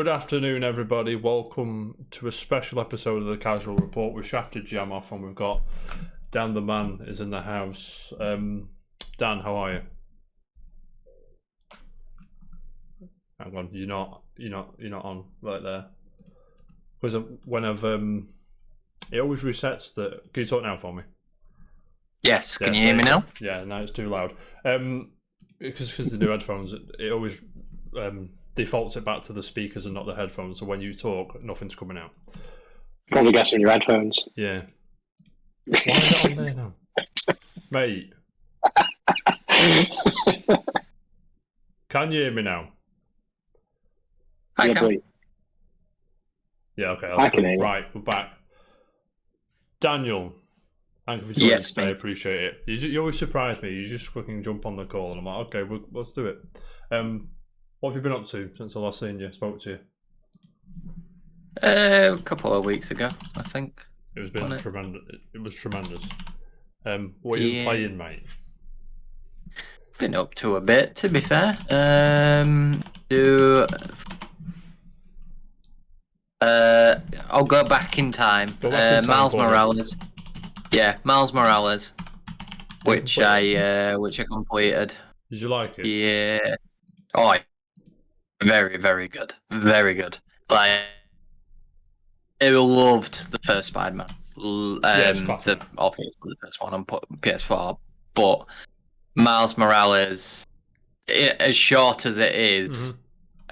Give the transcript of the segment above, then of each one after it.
Good afternoon, everybody. Welcome to a special episode of the Casual Report with Shafted Jam off, and we've got Dan the Man is in the house. Dan, how are you? Hang on, you're not on right there. Because when I've it always resets the. Can you talk now for me? Yes. Can you hear me now? Yeah, no, it's too loud. Because the new headphones, it always defaults it back to the speakers and not the headphones. So when you talk, nothing's coming out. Probably guessing your headphones. Yeah. Why is it on there now, mate? Can you hear me now? I can. Yeah, okay. I can hear you. Right, we're back. Daniel, thank you for joining Yes, today. I mate. appreciate it. You always surprise me. You just fucking jump on the call, and I'm like, okay, let's do it. What have you been up to since I last seen you? Spoke to you. A couple of weeks ago, I think. It was been Wasn't it? tremendous. It was tremendous. What are you playing, mate? Been up to a bit, to be fair. I'll go back in time. Go back in time, Miles buddy. Morales. Yeah, Miles Morales, which Did I completed. you like it? Yeah. Oh, very, very good. Very good. Like, I loved the first Spider-Man. it's classic. Obviously the first one on PS4, but Miles Morales, as short as it is,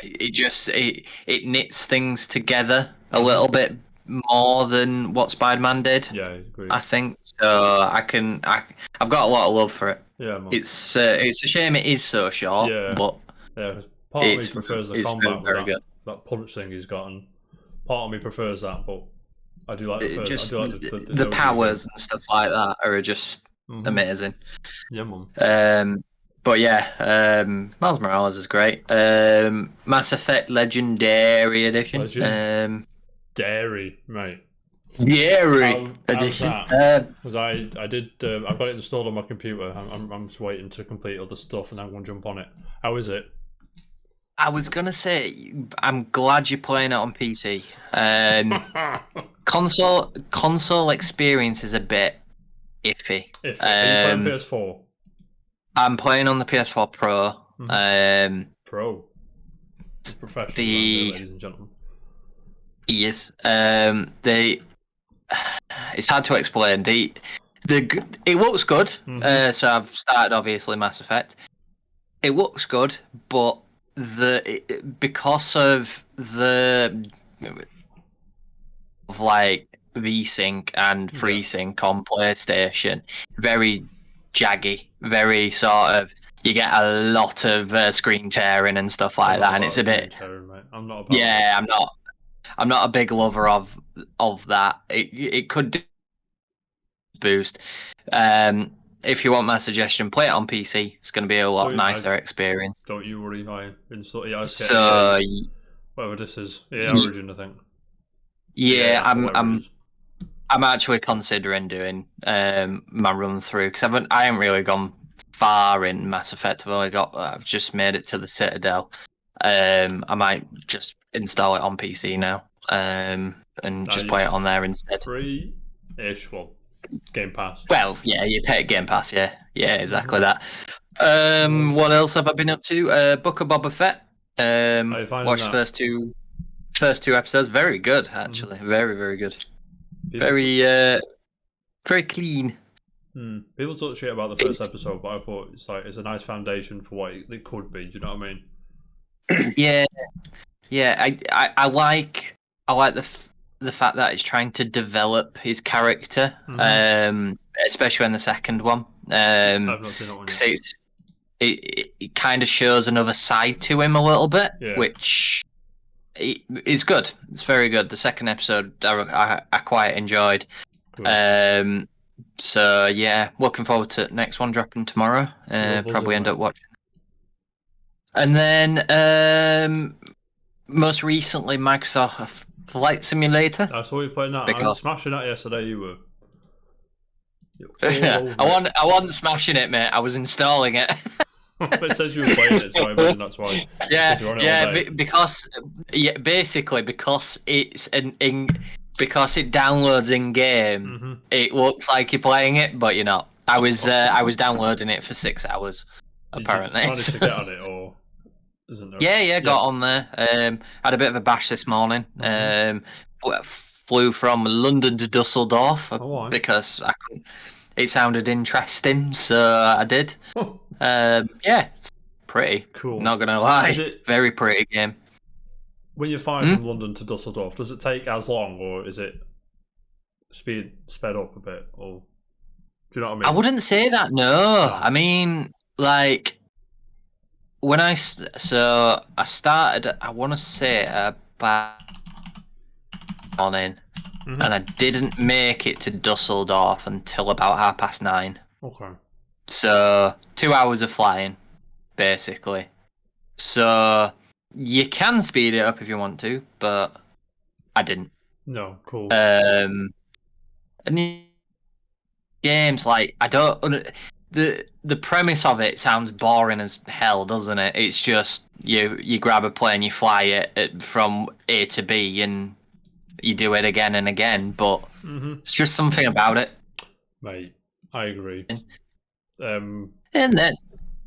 it knits things together a little bit more than what Spider-Man did. Yeah, I agree. I think so. I've got a lot of love for it. Yeah, man. It's a shame it is so short, Yeah. but Yeah, 'cause part of me it's prefers the it's combat with very good. that punch thing he's got, and part of me prefers that, but I do like the first. Just I do like the OG powers and stuff like that are just game. amazing. Yeah, man. But yeah, Miles Morales is great. Mass Effect Legendary Edition. Dairy, mate. Dairy How's Edition. that? Because I did. I've got it installed on my computer. I'm just waiting to complete other stuff, and I'm going to jump on it. How is it? I was gonna say, I'm glad you're playing it on PC. Console experience is a bit iffy. Are you playing PS4 I'm playing on the PS4 Pro. Pro? Professional, ladies and gentlemen. Yes. It's hard to explain. It looks good. So I've started obviously Mass Effect. It looks good, but because of like VSync and FreeSync on PlayStation, very jaggy, very sort of. You get a lot of screen tearing and stuff like that, and it's a bit. I'm not about Yeah, I'm not a big lover of that. It could boost. If you want my suggestion, play it on PC. It's going to be a lot nicer experience. Don't you worry, I install. Yeah, So whatever this is, Origin, I think. yeah, whatever it is. I'm actually considering doing my run through because I haven't really gone far in Mass Effect. I've just made it to the Citadel. I might just install it on PC now and just play it on there instead. Free-ish, well, Game Pass. Well, yeah, you pay Game Pass, yeah, exactly that. What else have I been up to? Book of Boba Fett. Watched the first two episodes. Very good, actually. Very, very good. Very clean. People talk shit about the first episode, but I thought it's a nice foundation for what it could be. Do you know what I mean? Yeah. I like the fact that he's trying to develop his character, especially in the second one. I've not seen that one yet. It kind of shows another side to him a little bit, which is good. It's very good. The second episode I quite enjoyed. Cool. So yeah, looking forward to the next one dropping tomorrow. Probably end up watching. And then most recently, Microsoft Flight Simulator. I saw you playing that. I was smashing that yesterday. You were. I wasn't smashing it, mate. I was installing it. But it says you were playing it, so I imagine that's why. Basically because it's because it downloads in game, it looks like you're playing it, but you're not. I was downloading it for 6 hours. Apparently, did you manage to get on it, or isn't there? Yeah, got on there. Had a bit of a bash this morning. Flew from London to Dusseldorf because I couldn't. It sounded interesting, so I did. It's pretty cool. Not gonna lie, very pretty game. When you're flying from London to Dusseldorf, does it take as long, or is it sped up a bit, or do you know what I mean? I wouldn't say that. No, I mean, like when I started, I want to say about morning. And I didn't make it to Dusseldorf until about 9:30. Okay. So 2 hours of flying, basically. So you can speed it up if you want to, but I didn't. No, cool. And games like the premise of it sounds boring as hell, doesn't it? It's just you grab a plane, you fly it from A to B, and you do it again and again, but it's just something about it. Mate, I agree. And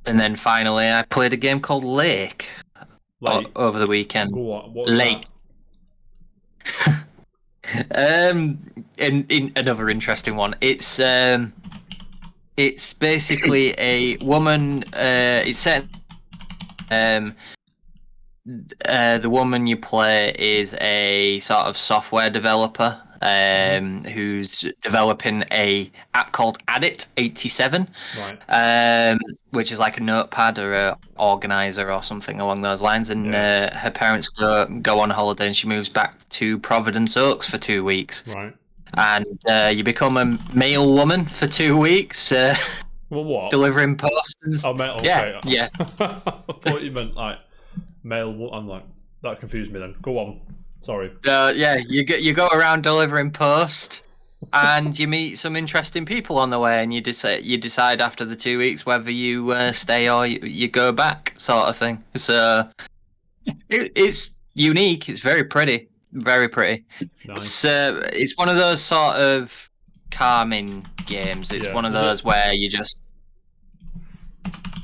then finally, I played a game called Lake over the weekend. What's Lake. In another interesting one. It's basically a woman. It's set. The woman you play is a sort of software developer who's developing a app called Addit 87, which is like a notepad or a organizer or something along those lines. And her parents go on holiday, and she moves back to Providence Oaks for 2 weeks. Right. And you become a mail woman for 2 weeks. Well, what? Delivering posts. Oh, mail. Okay. Yeah. I thought you meant like mail. I'm like, that confused me then. Go on. Sorry. You go around delivering post, and you meet some interesting people on the way, and you decide after the 2 weeks whether you stay or you go back, sort of thing. So it's unique. It's very pretty. Very pretty. Nice. It's one of those sort of calming games. It's one of those where you just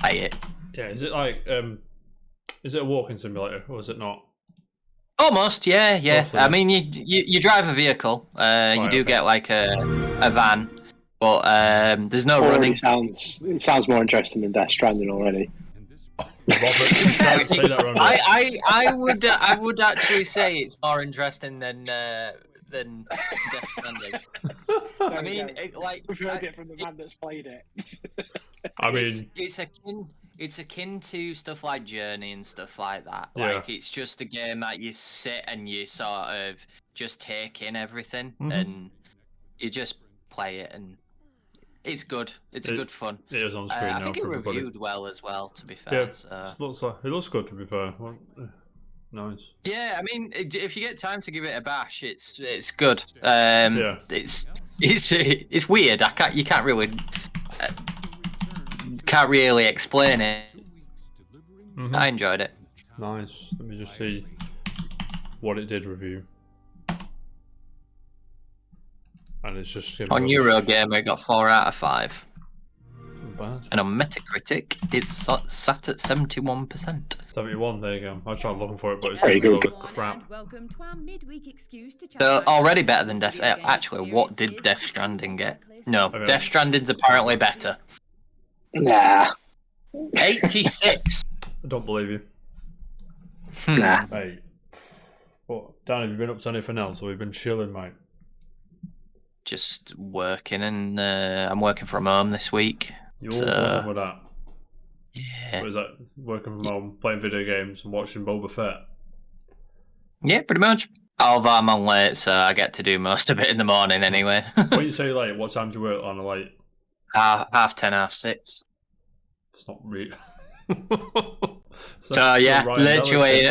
play it. Yeah. Is it like is it a walking simulator, or is it not? Almost, yeah. Awesome. I mean, you drive a vehicle. You do get like a van, but there's no running. It sounds more interesting than Death Stranding already. I would actually say it's more interesting than Death Stranding. I mean, we've heard it from the man that's played it. I mean, it's akin to stuff like Journey and stuff like that. Like, it's just a game that you sit and you sort of just take in everything, and you just play it, and it's good. It's a good fun. It is on screen now. I think it reviewed well as well, to be fair. Yeah, it looks good, to be fair. Nice. Yeah, I mean, if you get time to give it a bash, it's good. It's weird. You can't really explain it. I enjoyed it. Nice. Let me just see what it did review. And it's just on Eurogamer, it got 4 out of 5. Bad. And on Metacritic, it's sat at 71%. 71, there you go. I tried looking for it, but it's very good. Crap. So already better than Death. Actually, what did Death Stranding get? No, Death Stranding's apparently better. Nah. 86. I don't believe you. Nah. Mate. What, Dan, have you been up to anything else, or have you been chilling, mate? Just working, and I'm working from home this week. You're awesome with that. Yeah. What is that? Working from home, playing video games, and watching Boba Fett? Yeah, pretty much. Although I'm on late, so I get to do most of it in the morning anyway. When you say late, what time do you work on a late? 10:30, 6:30. It's not really. so yeah, literally.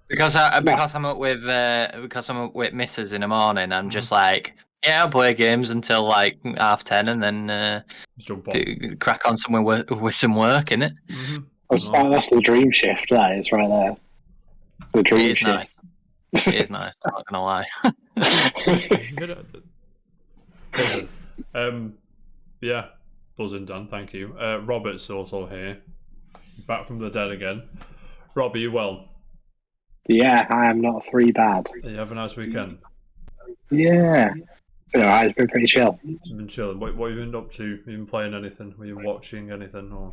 Because I'm up with Mrs. in the morning, I'm just like, Yeah, I'll play games until like 10:30, and then Jump on. crack on somewhere with some work, innit? That's the dream shift. That is right there. The It dream is shift. nice. It is nice. I'm not gonna lie. Buzzing. Yeah, buzzing, Dan. Thank you. Robert's also here, back from the dead again. Rob, are you well? Yeah, I am not 3 bad. You have a nice weekend. Yeah. Been alright, it's been pretty chill. You've been chilling. What have you been up to? Have you been playing anything? Were you watching anything? Or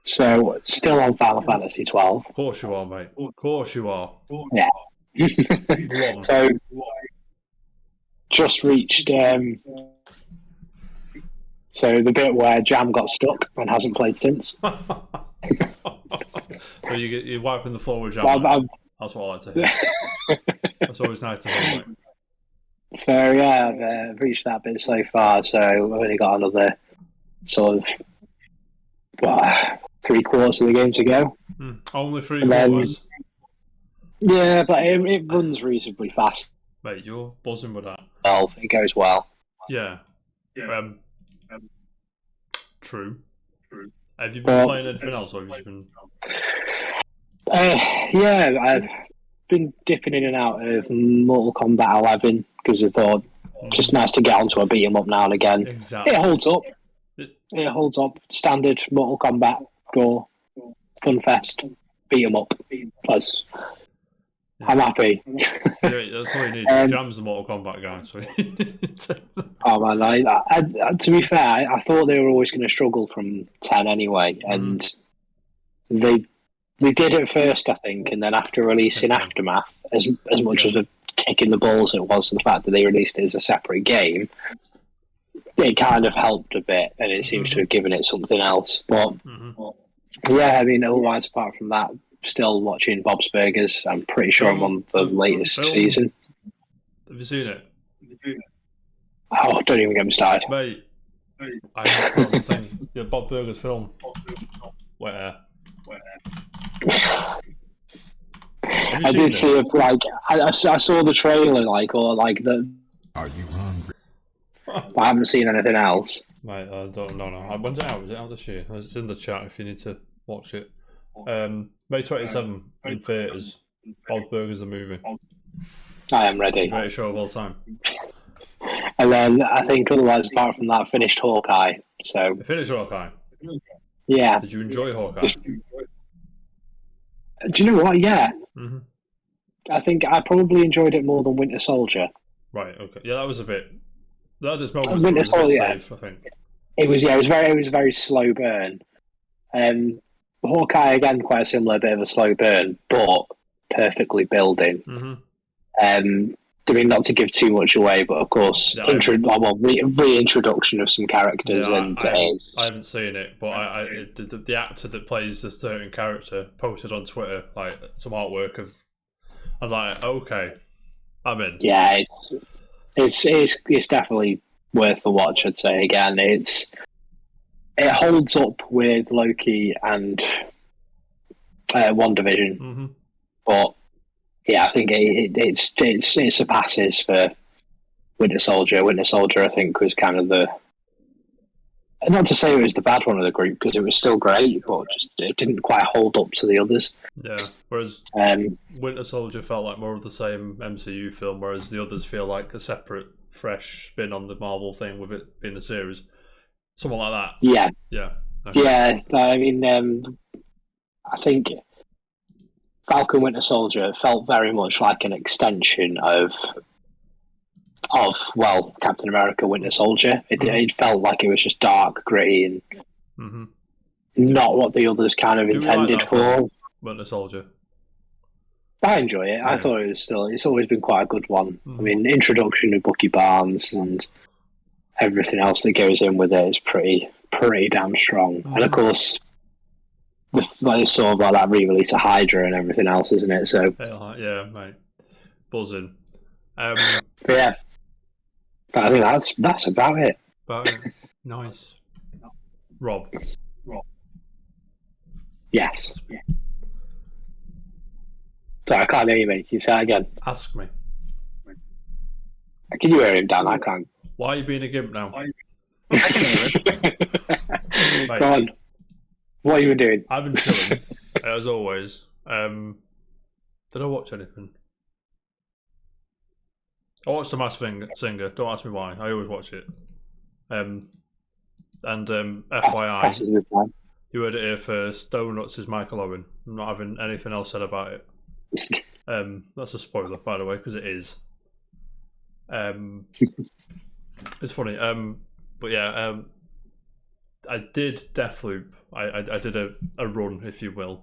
So, still on Final Fantasy 12. of course you are, mate. Of course you are. Yeah. Go on. So, just reached so the bit where Jam got stuck and hasn't played since. So you're wiping the floor with jam. Well, That's what I like to hear. That's always nice to hear, mate. So yeah, I've reached that bit so far. So I've only got another sort of 3/4 of the game to go. Only 3 And then- quarters. Yeah, but it runs reasonably fast. Mate, you're buzzing with that. Well, it goes well. Yeah. True. Have you been playing anything else, or have you just been? Yeah, I've been dipping in and out of Mortal Kombat 11 because I thought just nice to get onto a beat 'em up now and again. Exactly. It holds up. It holds up. Standard Mortal Kombat Go Fun Fest beat 'em up. Plus, I'm happy. Yeah, that's all you need. Jam's the Mortal Kombat guy, so. Oh man, to be fair, I thought they were always going to struggle from 10 anyway, and they did at first, I think, and then after releasing Aftermath, as much as a kick in the balls it was, the fact that they released it as a separate game, it kind of helped a bit, and it seems to have given it something else. But yeah, I mean, otherwise, apart from that, still watching Bob's Burgers. I'm pretty sure I'm on the latest season. Have you seen it? Oh, don't even get me started. Mate, I have the thing. Yeah, Bob Burger's film. Where? I did see it, like, I saw the trailer, like, or like the. Are you hungry? I haven't seen anything else. Mate, I don't know. When's it out? Is it out this year? It's in the chat if you need to watch it. May 27 in theatres. Bob Burger's the movie. I am ready. Greatest show of all time. And then I think otherwise, apart from that, finished Hawkeye. So Finish Hawkeye. yeah. Did you enjoy Hawkeye? Do you know what? Yeah. I think I probably enjoyed it more than Winter Soldier. Right. Okay. Yeah, that was a bit. That just moment Winter was a bit Soldier. safe, I think. It was a very slow burn. Hawkeye again, quite a similar bit of a slow burn, but perfectly building. I mean, not to give too much away, but of course, reintroduction of some characters, Yeah, and I haven't seen it, but the actor that plays the certain character posted on Twitter like some artwork of. I was like, okay, I'm in. Yeah, it's definitely worth the watch. I'd say again, it holds up with Loki and WandaVision, but yeah, I think it surpasses for Winter Soldier. Winter Soldier, I think, was kind of the. Not to say it was the bad one of the group, because it was still great, but just it didn't quite hold up to the others. Yeah, whereas Winter Soldier felt like more of the same MCU film, whereas the others feel like a separate, fresh spin on the Marvel thing with it being a series. Something like that. Yeah. Yeah. Okay. Yeah, I mean, I think Falcon Winter Soldier felt very much like an extension of Captain America Winter Soldier. It felt like it was just dark, gritty, and not what the others kind of intended for. Winter Soldier. I enjoy it. Yeah. I thought it's always been quite a good one. I mean, introduction of Bucky Barnes and everything else that goes in with it is pretty damn strong. And of course, it's sort of like that re-release of Hydra and everything else, isn't it? So yeah, mate, buzzing. But yeah, I think that's about it. Nice. Rob. Yes. Sorry, I can't hear you, mate. Can you say that again? Ask me. Can you hear him, Dan? I can't. Why are you being a gimp now? I can hear him. Mate, Go on. What are you doing? I've been chilling, as always. Did I watch anything? I watched The Masked Singer. Don't ask me why. I always watch it. FYI, Passes the time. you heard it here first. Donuts is Michael Owen. I'm not having anything else said about it. That's a spoiler, by the way, because it is. It's funny. But yeah, I did Deathloop. I did a run, if you will.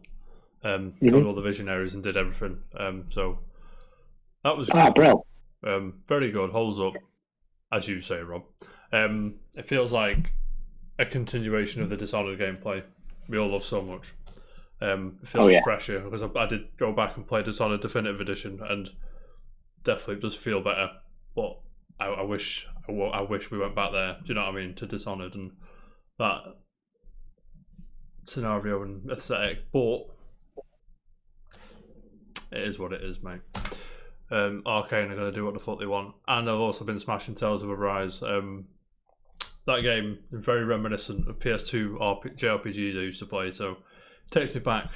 Got all the visionaries and did everything. So that was good. Bro. Very good. Holds up, as you say, Rob. It feels like a continuation of the Dishonored gameplay we all love so much. It feels fresher because I did go back and play Dishonored Definitive Edition, and Deathloop does feel better. But I wish we went back there. Do you know what I mean? To Dishonored and that scenario and aesthetic, but it is what it is, mate. Arcane are going to do what the fuck they want, and I've also been smashing Tales of Arise. That game is very reminiscent of PS2 JRPGs I used to play, so it takes me back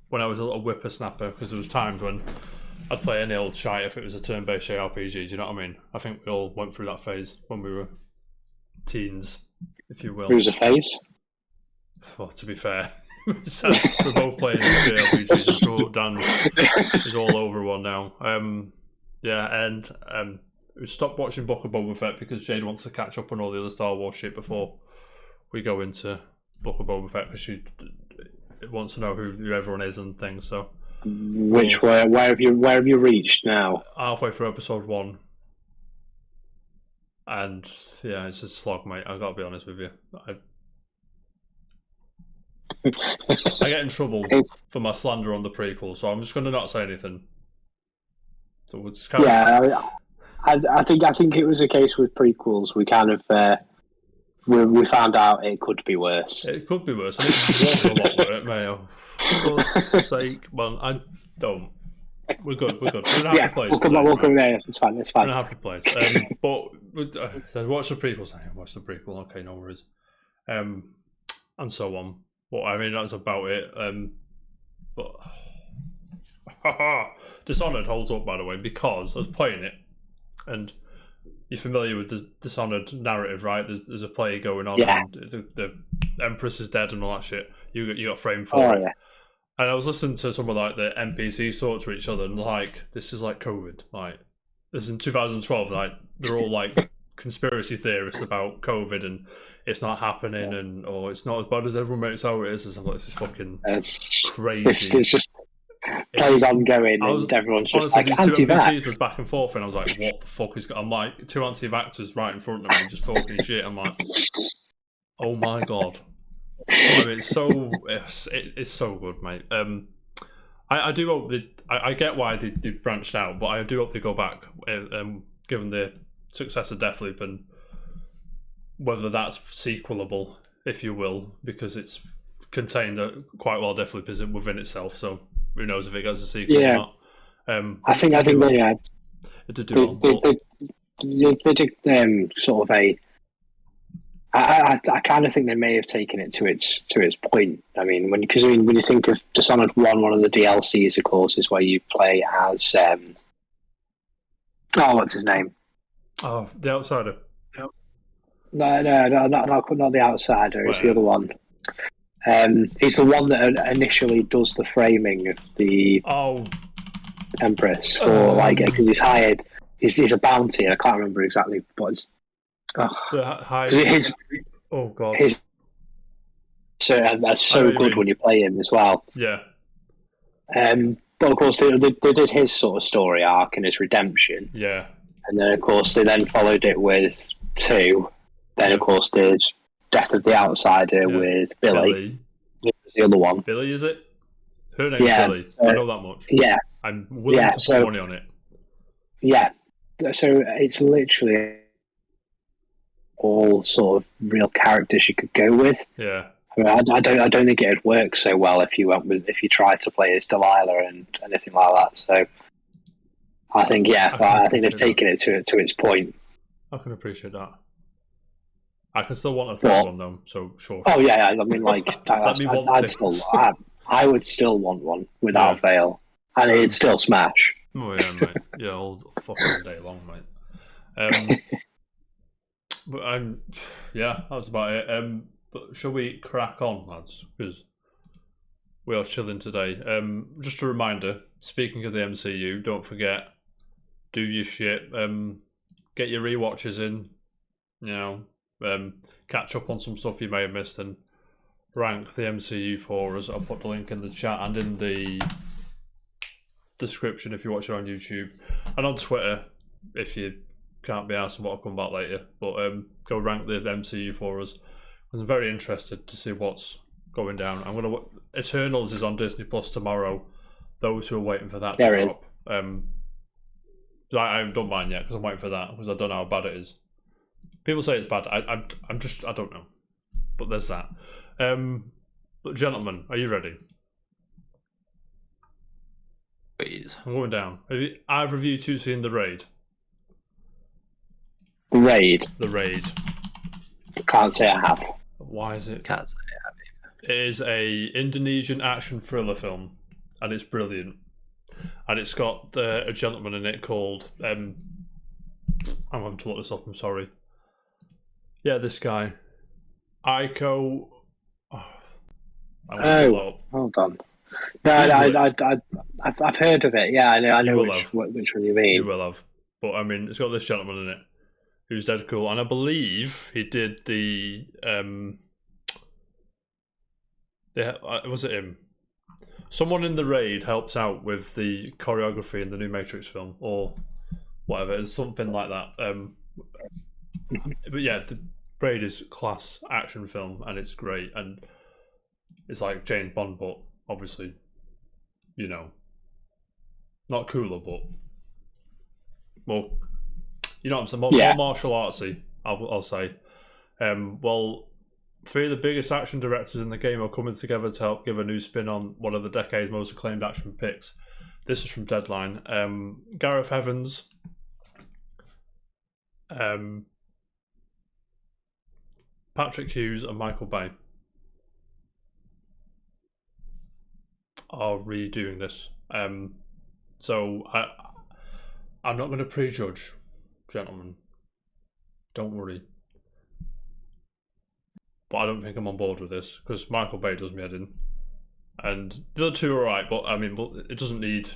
when I was a little whippersnapper, because there was times when I'd play any old shite if it was a turn-based JRPG, do you know what I mean? I think we all went through that phase when we were teens, if you will. It was a phase? Well, to be fair, we're both playing JRPGs, so Dan is all over one now. Yeah, and we stopped watching Book of Boba Fett because Jade wants to catch up on all the other Star Wars shit before we go into Book of Boba Fett, because she wants to know who everyone is and things. So, where have you reached now? Halfway through episode 1, and yeah, it's a slog, mate. I gotta be honest with you. I get in trouble for my slander on the prequel, so I'm just going to not say anything. So we'll just kind of... I think it was a case with prequels. We kind of we found out it could be worse. It could be worse. And it was a lot worse, Mayo. For God's sake, man, I don't. We're good. We're in a happy place. We'll come there. It's fine. We're in a happy place. But so watch the prequels. Watch the prequel. Okay, no worries. And so on. Well, I mean, that's about it. But Dishonored holds up, by the way, because I was playing it, and you're familiar with the Dishonored narrative, right? There's a play going on, and the Empress is dead and all that shit. You got framed for it. Yeah. And I was listening to some of like the NPCs talk to each other, and like, this is like COVID. Like, this is in 2012. Like, they're all like conspiracy theorists about COVID, and it's not happening, and it's not as bad as everyone makes out it is. And I'm like, this is fucking crazy. It's just plays ongoing, and everyone's just honestly, like anti-vax. Was back and forth, and I was like, what the fuck is going on? I'm like, two anti-vaxxers right in front of me just talking shit. I'm like, oh my god. I mean, it's so good, mate. I do hope I get why they branched out, but I do hope they go back, given the success of Deathloop, and whether that's sequelable, if you will, because it's contained quite well. Deathloop is within itself, so who knows if it gets a sequel or not. I think they did do they did sort of a. I kind of think they may have taken it to its point. I mean, when you think of Dishonored 1, one of the DLCs, of course, is where you play as what's his name? Oh, the Outsider. No, not the Outsider. It's the other one. He's the one that initially does the framing of the Empress, or because he's hired. He's a bounty. I can't remember exactly, but it's. Oh god! That's so good when you play him as well. Yeah. But of course they did his sort of story arc and his redemption. Yeah. And then of course they then followed it with 2. Then of course did Death of the Outsider with Billy. The other one. Billy, is it? Her name's Billy. I know that much. Yeah. I'm willing to put money on it. Yeah. So it's literally all sort of real characters you could go with. Yeah. I mean, I don't think it'd work so well if you tried to play as Delilah and anything like that. So I think I think they've taken it to its point. I can appreciate that. I can still want a third one though. So sure. Oh yeah, I mean, like I would still want one without fail, and it'd still smash. Oh yeah, mate. Yeah, all fucking day long, mate. But that's about it. But shall we crack on, lads? Because we are chilling today. Just a reminder, speaking of the MCU, don't forget, do your shit. Get your rewatches in. You know, catch up on some stuff you may have missed and rank the MCU for us. I'll put the link in the chat and in the description if you watch it on YouTube and on Twitter if you can't be asked, and what I'll come back later. But go rank the MCU for us. I'm very interested to see what's going down. Eternals is on Disney Plus tomorrow. Those who are waiting for that to drop. I haven't done mine yet because I'm waiting for that because I don't know how bad it is. People say it's bad. I don't know. But there's that. But gentlemen, are you ready? Please. I'm going down. Have either of you two seen The Raid? The Raid? The Raid. Can't say I have. Why is it? Can't say I have either. It is a Indonesian action thriller film, and it's brilliant. And it's got a gentleman in it called... I'm having to look this up, I'm sorry. Yeah, this guy. Aiko... Hold on. No, I've heard of it. Yeah, I know which one you mean. You will have. But I mean, it's got this gentleman in it who's dead cool, and I believe he did the was it him? Someone in The Raid helps out with the choreography in the new Matrix film, or whatever. It's something like that. But yeah, The Raid is class action film, and it's great, and it's like James Bond, but obviously, you know, not cooler, but more, you know what I'm saying, more martial artsy, I'll say. Well, three of the biggest action directors in the game are coming together to help give a new spin on one of the decade's most acclaimed action picks. This is from Deadline. Gareth Evans, Patrick Hughes and Michael Bay are redoing this. So I'm not going to prejudge, gentlemen. Don't worry. But I don't think I'm on board with this because Michael Bay does me head in, and the other two are alright. But I mean, it doesn't need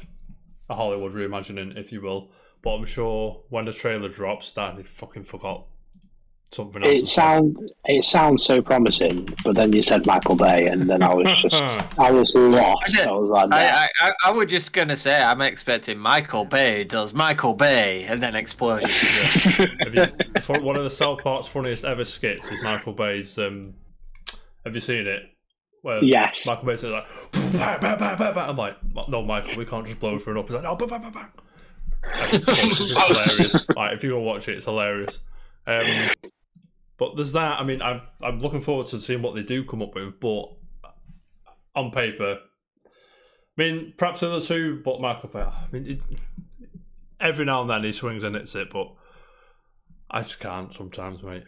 a Hollywood reimagining, if you will. But I'm sure when the trailer drops, that they fucking forgot something else. It sounds so promising, but then you said Michael Bay, and then I was lost. I was like, I was just gonna say I'm expecting Michael Bay does Michael Bay, and then explosion. One of the South Park's funniest ever skits is Michael Bay's. Have you seen it? Where yes. Michael Bay's like, bah, bah, bah, bah, bah. I'm like, no, Michael, we can't just blow through it up. He's like, no, bah, bah, bah, bah. It's hilarious. Like, if you go watch it, it's hilarious. But there's that. I mean, I'm looking forward to seeing what they do come up with. But on paper, I mean, perhaps the other two. But Michael Bay, I mean, every now and then he swings and hits it, but I just can't sometimes, mate.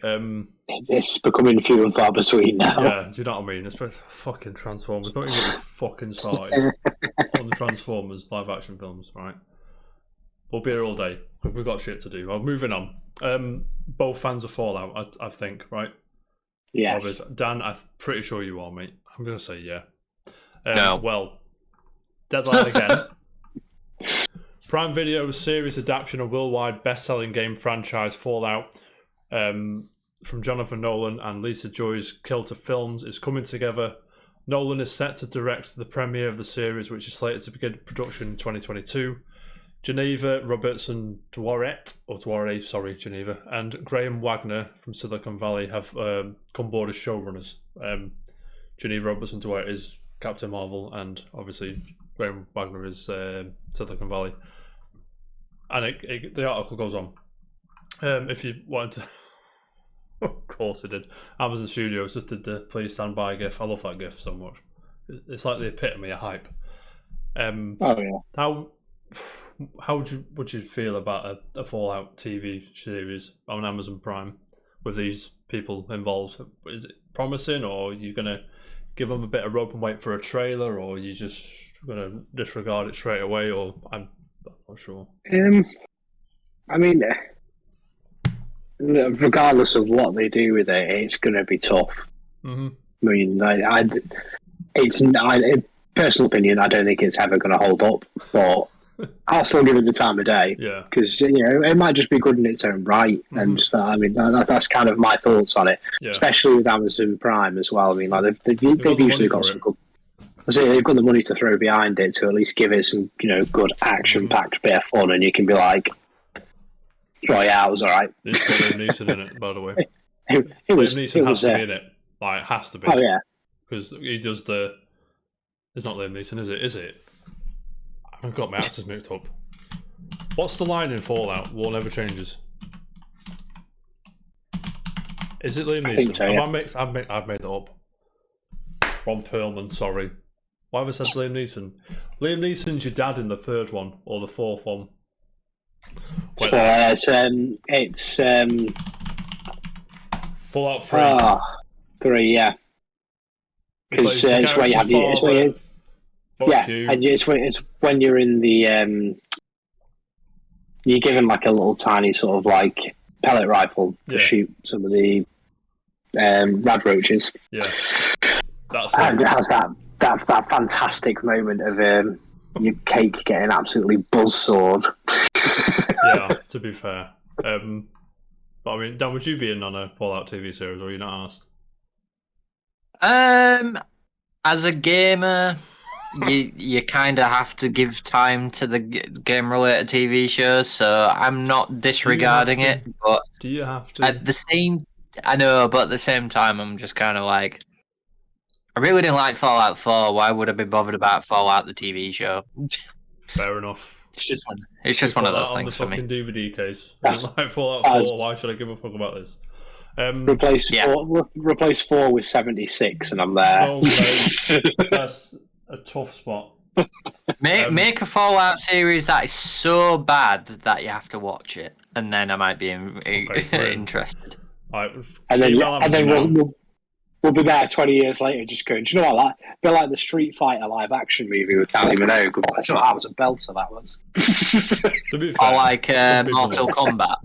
It's becoming few and far between now. Yeah, do you know what I mean? Especially fucking Transformers. Don't even get me fucking started on the Transformers live action films, right? We'll be here all day. We've got shit to do. Well, moving on. Both fans of Fallout, I think, right? Yes. Dan, I'm pretty sure you are, mate. I'm going to say yeah. No. Well, Deadline again. Prime Video's series adaptation of worldwide best-selling game franchise Fallout from Jonathan Nolan and Lisa Joy's Kilter Films is coming together. Nolan is set to direct the premiere of the series, which is slated to begin production in 2022. Geneva Robertson Geneva, and Graham Wagner from Silicon Valley have come aboard as showrunners. Geneva Robertson Dwyer is Captain Marvel, and obviously Graham Wagner is Silicon Valley. And the article goes on. If you wanted to, of course it did. Amazon Studios just did the "Please Stand By" GIF. I love that GIF so much. It's like the epitome of hype. Oh yeah. how would you feel about a Fallout TV series on Amazon Prime with these people involved? Is it promising, or are you gonna give them a bit of rope and wait for a trailer, or are you just gonna disregard it straight away? Or I'm not sure. I mean, regardless of what they do with it, it's going to be tough. Mm-hmm. I mean, personal opinion, I don't think it's ever going to hold up, but I'll still give it the time of day. Yeah, because it might just be good in its own right, and I mean that's kind of my thoughts on it, especially with Amazon Prime as well. I mean, like they've usually got some good. I say they've got the money to throw behind it to at least give it some good action-packed bit of fun, and you can be like, "Oh yeah, it was all right." It's got Liam Neeson in it, by the way. Liam Neeson has to be in it. Like, has to be. Oh yeah, because he does the. It's not Liam Neeson, is it? Is it? I've got my answers mixed up. What's the line in Fallout? War never changes. Is it Liam Neeson? I think so, yeah. I've made that up. Ron Perlman, sorry. Why have I said Liam Neeson? Liam Neeson's your dad in the third one or the fourth one. So, it's Fallout 3. 3, yeah. Because it's where you have and it's when you're in the you're given like a little tiny sort of like pellet rifle to shoot some of the rad roaches. Yeah, and it has that fantastic moment of your cake getting absolutely buzzsawed. Yeah, to be fair. But I mean, Dan, would you be in on a Fallout TV series, or are you not asked? As a gamer, you kind of have to give time to the game-related TV shows, so I'm not disregarding it. But do you have to? At the same time, I'm just kind of like, I really didn't like Fallout 4. Why would I be bothered about Fallout the TV show? Fair enough. It's just one of those things for me. On the fucking DVD case. Like Fallout 4. Why should I give a fuck about this? Replace 4 with 76, and I'm there. Oh, that's a tough spot. Make a Fallout series that is so bad that you have to watch it, and then I might be interested. Right. And then we'll be there 20 years later, just going, do you know what? That bit like the Street Fighter live action movie with Kylie Minogue. That was a belter. That was. To be fair, or like Mortal Kombat.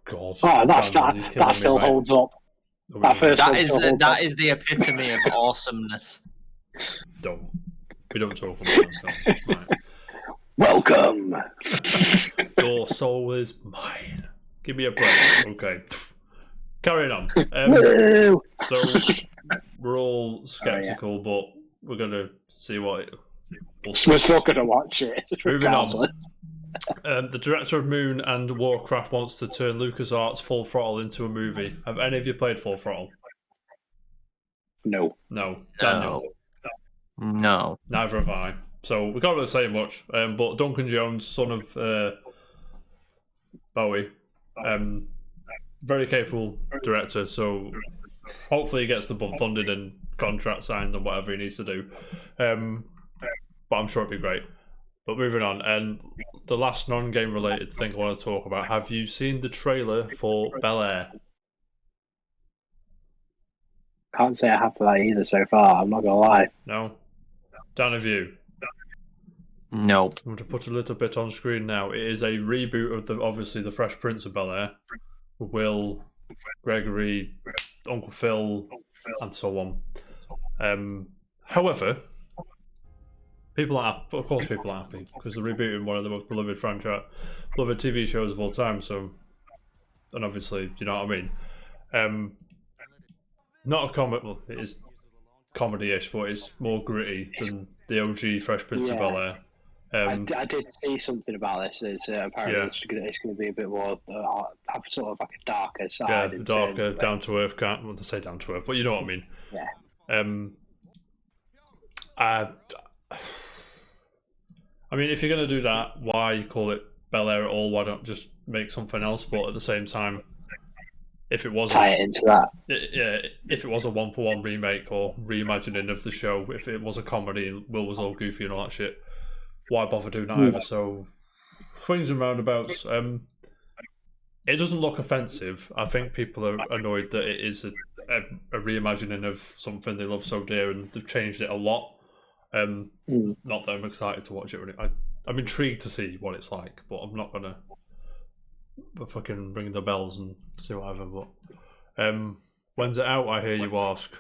God, that still holds up. That is the epitome of awesomeness. We don't talk about that. Right. Welcome. Your soul is mine. Give me a break. Okay. Carrying on. So we're all skeptical, but we're gonna see what. We're still gonna watch it. Moving on. The director of Moon and Warcraft wants to turn LucasArts Full Throttle into a movie. Have any of you played Full Throttle? No. Daniel? No. Neither have I. So we can't really say much. But Duncan Jones, son of Bowie, very capable director. So hopefully he gets the funded and contract signed and whatever he needs to do. But I'm sure it'd be great. But moving on, and the last non-game related thing I want to talk about. Have you seen the trailer for Bel Air? Can't say I have for that either so far. I'm not gonna lie. No. Dan, have you? Nope. I'm going to put a little bit on screen now. It is a reboot of the Fresh Prince of Bel Air. Will, Gregory, Uncle Phil, and so on. However, people aren't happy because they're rebooting one of the most beloved TV shows of all time. So, and obviously, do you know what I mean? Not a comic. Well, it is comedy-ish, but it's more gritty than the OG Fresh Prince of Bel Air. I did see something about this. It's apparently it's going to be a bit more have sort of like a darker side. Yeah, darker, down to earth. Can't want to say down to earth, but you know what I mean. Yeah. I mean, if you're going to do that, why call it Bel Air at all? Why don't just make something else? But at the same time, if it was tie it into that, if it was a one-for-one remake or reimagining of the show, if it was a comedy and Will was all goofy and all that shit, why bother doing that either? So swings and roundabouts. It doesn't look offensive. I think people are annoyed that it is a reimagining of something they love so dear, and they've changed it a lot. Not that I'm excited to watch it. Really. I'm intrigued to see what it's like, but I'm not gonna fucking ring the bells and see whatever. But when's it out? I hear you ask.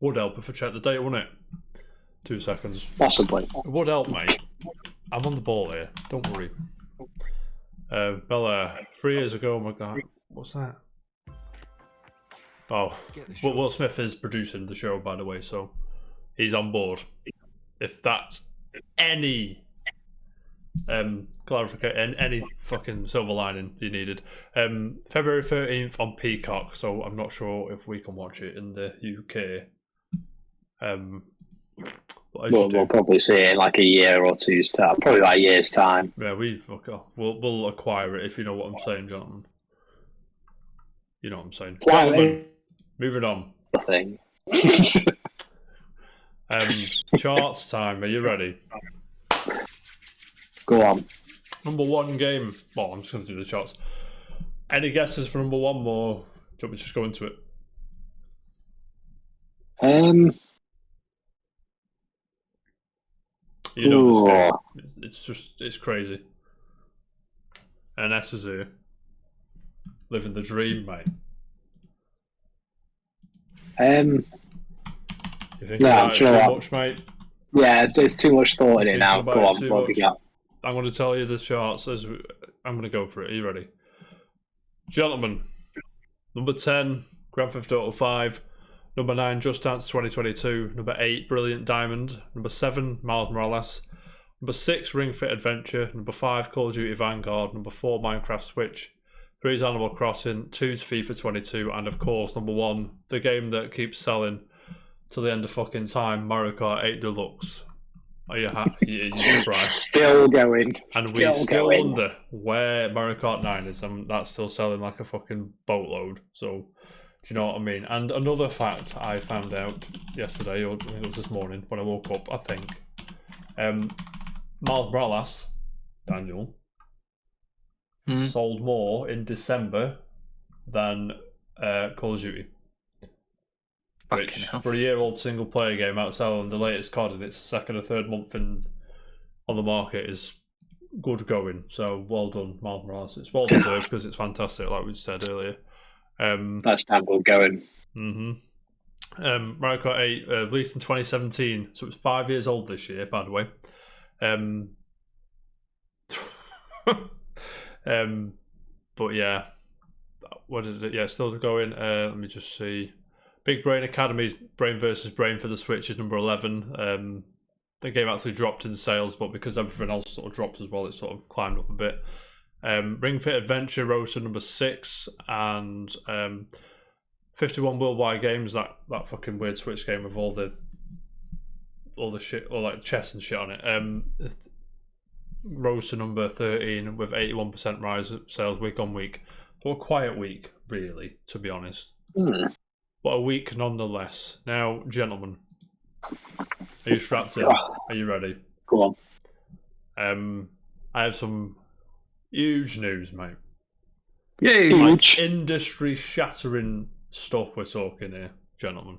Would help if I check the date, wouldn't it? 2 seconds. Possibly. It would help, mate. I'm on the ball here. Don't worry. Bella, 3 years ago, oh my god, what's that? Oh, Will Smith is producing the show, by the way, so he's on board. If that's any clarification, any fucking silver lining you needed. February 13th on Peacock, so I'm not sure if we can watch it in the UK. We'll probably see it in like a year or two's time, probably like a year's time. Yeah, we'll acquire it, if you know what I'm saying, gentlemen. You know what I'm saying. Gentlemen, moving on. Nothing. Charts time. Are you ready? Go on. Number one game. Well, I'm just going to do the charts. Any guesses for number one, or do you want me to just go into it? You know this game. It's crazy. And S is here. Living the dream, mate. You think about it too much, mate? Yeah, there's too much thought in it now. Go on, what have you got? I'm going to tell you the charts as I'm going to go for it. Are you ready? Gentlemen, number 10, Grand Theft Auto 5. Number 9, Just Dance 2022. Number 8, Brilliant Diamond. Number 7, Miles Morales. Number 6, Ring Fit Adventure. Number 5, Call of Duty Vanguard. Number 4, Minecraft Switch. 3 is Animal Crossing. 2 is FIFA 22. And of course, number 1, the game that keeps selling till the end of fucking time, Mario Kart 8 Deluxe. Are you happy? Are you surprised? Still going. And we still wonder where Mario Kart 9 is. And that's still selling like a fucking boatload. So... do you know what I mean? And another fact I found out yesterday, or I think it was this morning when I woke up, I think. Miles Morales, Daniel, sold more in December than Call of Duty. Which, for a year-old single-player game outselling the latest COD in its second or third month on the market is good going. So, well done, Miles Morales. It's well deserved because it's fantastic, like we said earlier. That's damn good going. Mario Kart 8 released in 2017, so it's 5 years old this year, by the way. But yeah, what did it? Yeah, still going. Let me just see. Big Brain Academy's Brain vs. Brain for the Switch is number 11. The game actually dropped in sales, but because everything else sort of dropped as well, it sort of climbed up a bit. Ring Fit Adventure rose to number 6, and 51 Worldwide Games, that fucking weird Switch game with all the shit, or like chess and shit on it, rose to number 13 with 81% rise of sales week on week. So a quiet week, really, to be honest. But a week nonetheless. Now, gentlemen, are you strapped in? Are you ready? Go on. I have some huge news, mate. Huge. Like industry-shattering stuff we're talking here, gentlemen.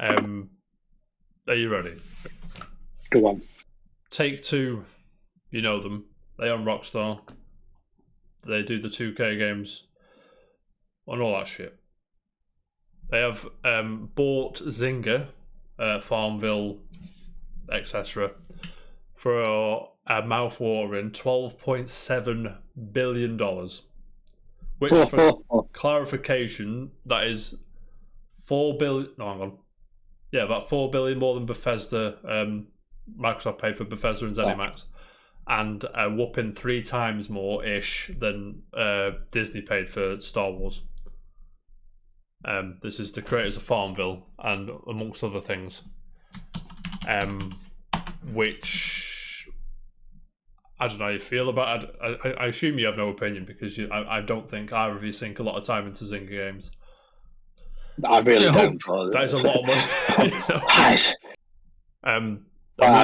Are you ready? Go on. Take-Two, you know them. They own Rockstar. They do the 2K games and all that shit. They have bought Zynga, Farmville, etc. for a mouth-watering $12.7 billion. Which, for clarification, that is $4 billion. No, hang on. Yeah, about $4 billion more than Bethesda. Microsoft paid for Bethesda and ZeniMax, and a whopping 3 times more ish than Disney paid for Star Wars. This is the creators of Farmville, and amongst other things, which I don't know how you feel about it. I assume you have no opinion because I don't think either of you sink a lot of time into Zynga games. I really don't. That is a lot of money. Nice. I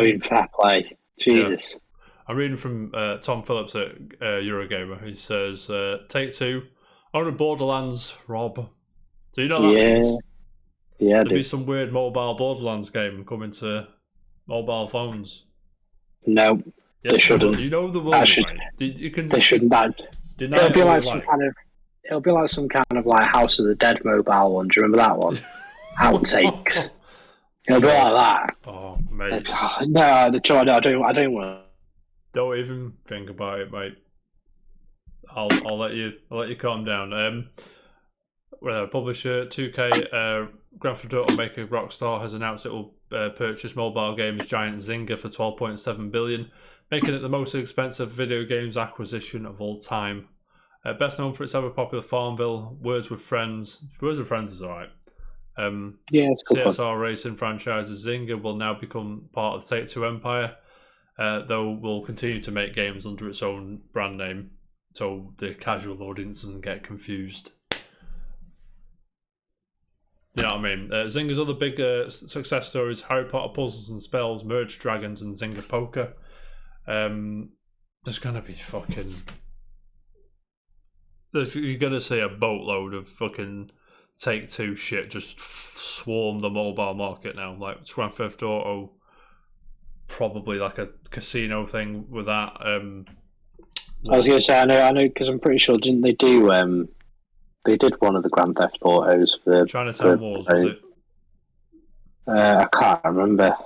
mean, fair play. Jesus. I'm reading from Tom Phillips at Eurogamer. He says, Take-Two, on Borderlands, Rob. Do you know what that means? Yeah, There'll be some weird mobile Borderlands game coming to mobile phones. No, Yes, they shouldn't. You know the world, They shouldn't. It'll be like some kind of. It'll be like some kind of like House of the Dead mobile one. Do you remember that one? Outtakes. It'll be like that. Oh, mate. No, I don't want. Don't even think about it, mate. I'll let you calm down. Publisher 2K Grand Theft Auto maker Rockstar has announced it will purchase mobile games giant Zynga for $12.7 billion, making it the most expensive video games acquisition of all time. Best known for its ever popular Farmville, Words with Friends. Words with Friends is alright. It's cool. CSR racing franchises Zynga will now become part of the Take-Two empire, though will continue to make games under its own brand name, so the casual audience doesn't get confused. You know what I mean? Zynga's other big success stories: Harry Potter Puzzles and Spells, Merge Dragons, and Zynga Poker. There's gonna be fucking. You're gonna see a boatload of fucking Take-Two shit just swarm the mobile market now. Like Grand Theft Auto, probably like a casino thing with that. I was gonna say I know because I'm pretty sure didn't they do they did one of the Grand Theft Autos for Chinatown Wars, was it? I can't remember.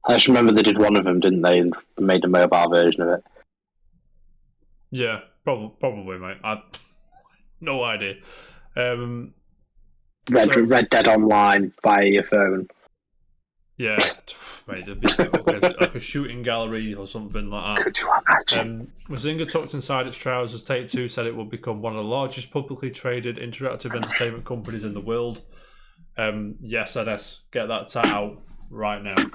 I just remember they did one of them, didn't they, and made a mobile version of it. Yeah, probably, mate. I no idea. Red Dead Online via your phone. Yeah, mate, there'd be like a shooting gallery or something like that. Could you imagine? With Zynga tucked inside its trousers, Take-Two said it will become one of the largest publicly traded interactive entertainment companies in the world. Yes, NS, get that tat out right now.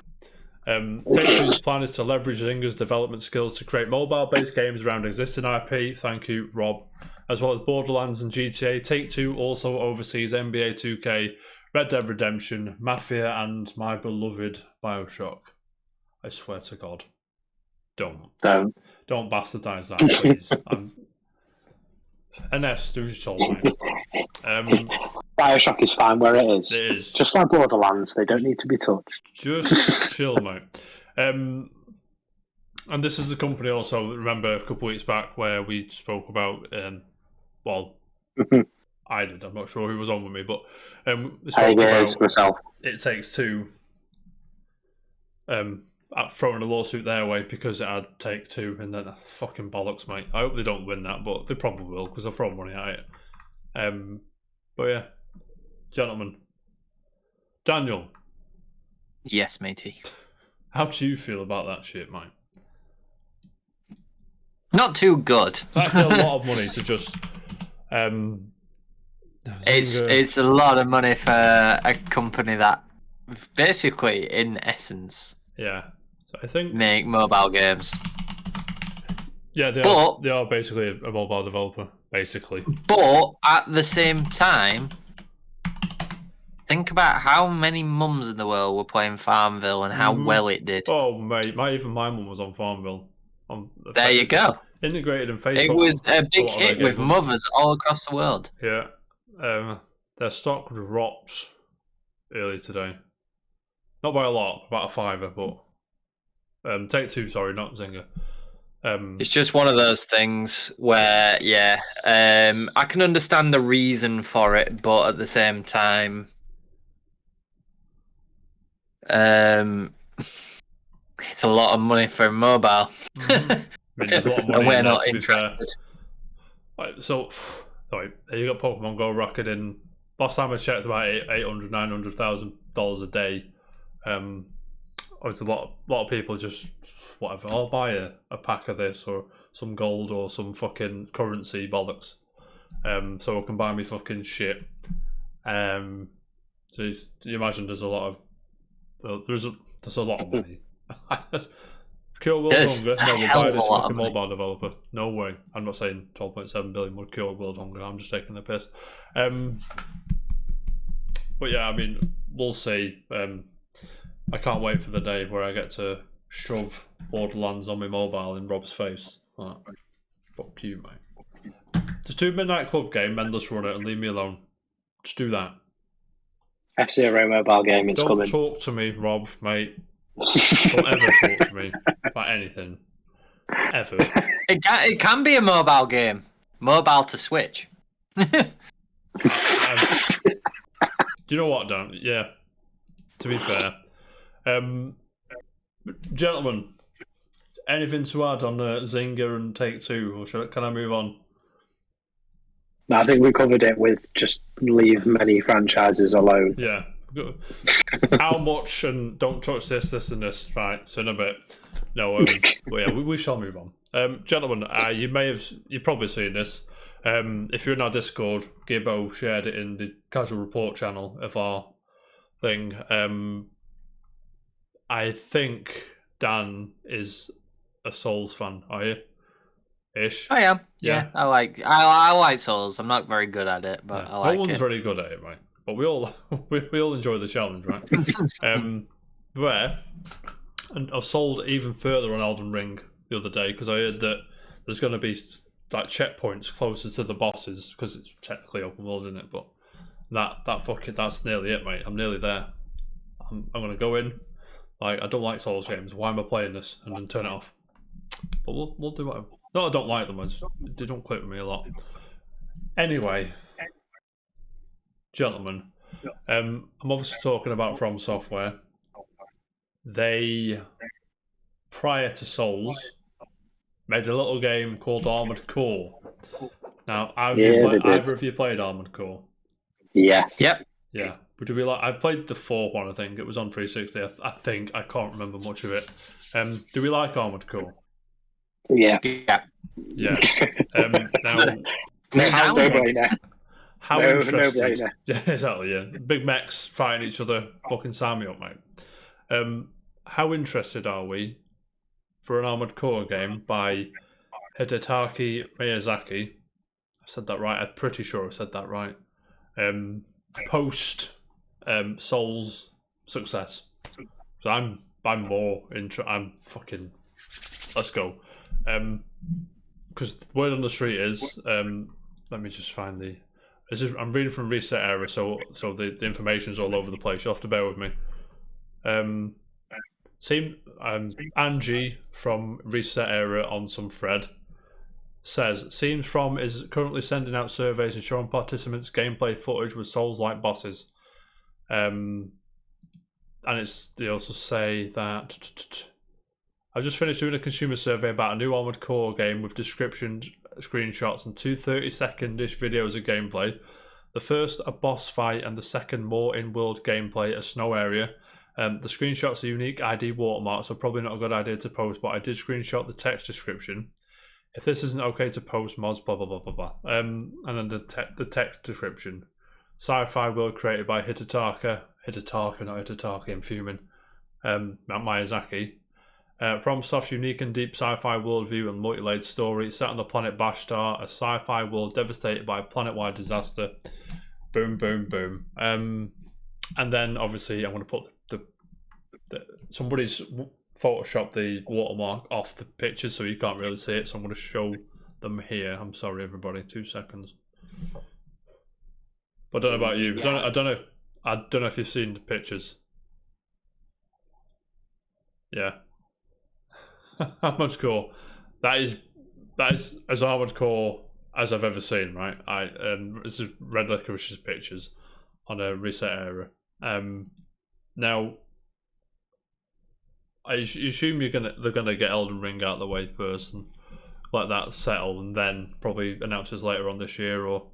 Take-Two's plan is to leverage Zynga's development skills to create mobile-based games around existing IP. Thank you, Rob. As well as Borderlands and GTA, Take-Two also oversees NBA 2K, Red Dead Redemption, Mafia, and my beloved BioShock. I swear to God. Don't bastardize that, please. NS, do as told, mate. BioShock is fine where it is. It is. Just like Borderlands, they don't need to be touched. Just chill, mate. And this is the company also, remember a couple of weeks back where we spoke about, I did, I'm not sure who was on with me, but we spoke about myself. It Takes Two throwing a lawsuit their way because it had Take-Two, and then fucking bollocks, mate. I hope they don't win that, but they probably will because they'll throw money at it. But yeah, gentlemen. Daniel. Yes, matey. How do you feel about that shit, mate? Not too good. That's a lot of money to just... It's a lot of money for a company that basically, in essence... Yeah. So I think... make mobile games. Yeah, they are basically a mobile developer, basically. But at the same time, think about how many mums in the world were playing Farmville and how well it did. Oh, mate, even my mum was on Farmville. There you go. Integrated in Facebook. It was a big hit with mothers all across the world. Yeah. Their stock dropped earlier today. Not by a lot, about a $5, but Take-Two, sorry, not Zynga. It's just one of those things where, I can understand the reason for it, but at the same time, it's a lot of money for mobile. There's a lot of money and we're in not there, interested. Right, so, you got Pokemon Go rocketing. Last time I checked, about $800,000-$900,000 a day. Obviously, a lot of people just whatever. I'll buy a pack of this or some gold or some fucking currency bollocks. So I can buy me fucking shit. So you imagine there's a lot of there's a lot of money. Cure world hunger? No, we'll buy this fucking mobile developer. No way. I'm not saying 12.7 billion would cure world hunger. I'm just taking the piss. But yeah, I mean, we'll see. I can't wait for the day where I get to shove Borderlands on my mobile in Rob's face. Like, fuck you, mate. Just do Midnight Club game, endless run it, and leave me alone. Just do that. F-Zero mobile game, it's Don't coming. talk to me, Rob, mate. Don't ever talk to me about anything. Ever. It can be a mobile game. Mobile to Switch. Do you know what, Dan? Yeah. To be fair. Gentlemen, anything to add on Zynga and Take-Two, or can I move on? No, I think we covered it with just leave many franchises alone. Yeah. How much and don't touch this, and this. Right, so in a bit. No, but yeah, we shall move on. Gentlemen, you've probably seen this. If you're in our Discord, Gibbo shared it in the casual report channel of our thing. I think Dan is a Souls fan, are you? Ish. I am. Yeah. I like Souls. I'm not very good at it, but I like it. No one's very good at it, right? But we all we all enjoy the challenge, right? And I've sold even further on Elden Ring the other day because I heard that there's going to be like checkpoints closer to the bosses because it's technically open world, isn't it? But that's nearly it, mate. I'm nearly there. I'm going to go in. Like, I don't like Souls games. Why am I playing this? And then turn it off. But we'll do whatever. No, I don't like them. They don't click with me a lot. Anyway, gentlemen, I'm obviously talking about FromSoftware. They, prior to Souls, made a little game called Armored Core. Now, either of you played Armored Core? Yes. Yep. Yeah. Would we like? I played the 4th one. I think it was on 360. I think I can't remember much of it. Do we like Armored Core? Yeah. Yeah. Now, how interested? No-brainer. Yeah, exactly. Yeah, big mechs fighting each other. Fucking sign me up, mate. How interested are we for an Armored Core game by Hidetaki Miyazaki? I said that right. I'm pretty sure I said that right. Post Souls success. So I'm more I'm fucking. Let's go. Because the word on the street is let me just find the. I'm reading from Reset Era, so the information's all over the place. You'll have to bear with me. Angie from Reset Era on some thread says Seems From is currently sending out surveys and showing participants gameplay footage with Souls-like bosses. And they also say that I've just finished doing a consumer survey about a new Armored Core game with descriptions, screenshots, and 2 30-second-ish videos of gameplay. The first a boss fight, and the second more in-world gameplay, a snow area. The screenshots are unique ID watermarks, so probably not a good idea to post, but I did screenshot the text description. If this isn't okay to post, mods, blah, blah, blah, blah, blah. And then the text description. Sci-fi world created by Hidetaka, not Hitataki, I'm fuming. Miyazaki. FromSoft's unique and deep sci-fi worldview and multi-layered story set on the planet Bashtar, a sci-fi world devastated by a planet-wide disaster. Boom, boom, boom. And then obviously I'm going to put somebody's photoshopped the watermark off the pictures so you can't really see it, so I'm going to show them here. I'm sorry everybody, 2 seconds. But I don't know about you. I don't know if you've seen the pictures. Yeah. Armored Core. That is as Armored Core as I've ever seen, right? This is Red Licorice's pictures on a Reset Era. Now I assume they're gonna get Elden Ring out of the way first and let that settle, and then probably announce this later on this year or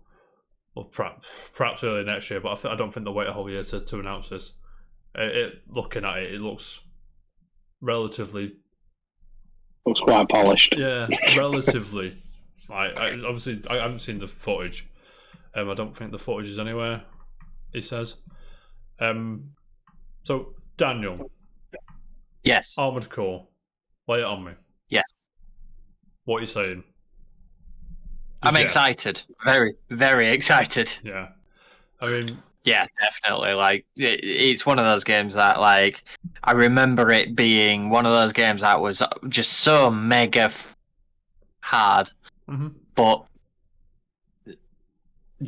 perhaps early next year. But I don't think they'll wait a whole year to announce this. Looking at it, it looks relatively. Looks quite polished. Yeah, relatively. Obviously I haven't seen the footage. I don't think the footage is anywhere. He says. So Daniel. Yes. Armored Core. Lay it on me. Yes. What are you saying? I'm excited. Very, very excited. Yeah. I mean, Yeah, definitely. Like it's one of those games that, like, I remember it being one of those games that was just so mega hard, but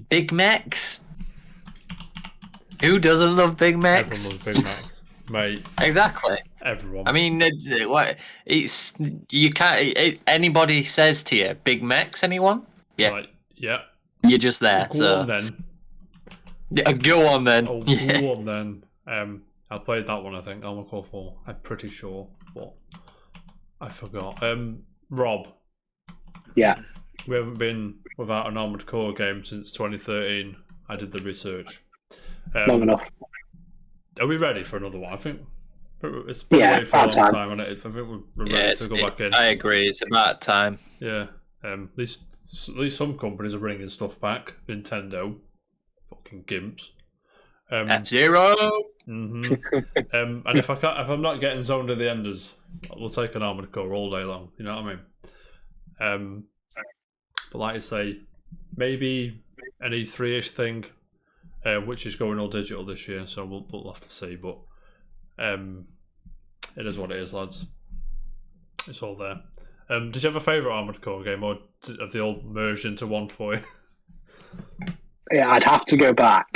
Big Macs. Who doesn't love Big Macs? Everyone loves Big Macs, mate. Exactly. Everyone. I mean, it's you can't. Anybody says to you, Big Macs, anyone? Yeah. Right. Yeah. You're just there. Go on then. Yeah, go on then. Oh, go on then. I played that one. I think Armored Core 4. I'm pretty sure, but I forgot. Rob. Yeah. We haven't been without an Armored Core game since 2013. I did the research. Long enough. Are we ready for another one? I think it's been away for a long time, and I think we're ready to go back in. I agree. It's about time. Yeah. At least some companies are bringing stuff back. Nintendo, fucking gimps. F-Zero. And if I'm not getting Zone of the Enders, we'll take an Armored Core all day long. You know what I mean? But like I say, maybe an E3-ish thing, which is going all digital this year, so we'll have to see. But it is what it is, lads. It's all there. Did you have a favourite Armored Core game, or have they all merged into one for you? Yeah, I'd have to go back.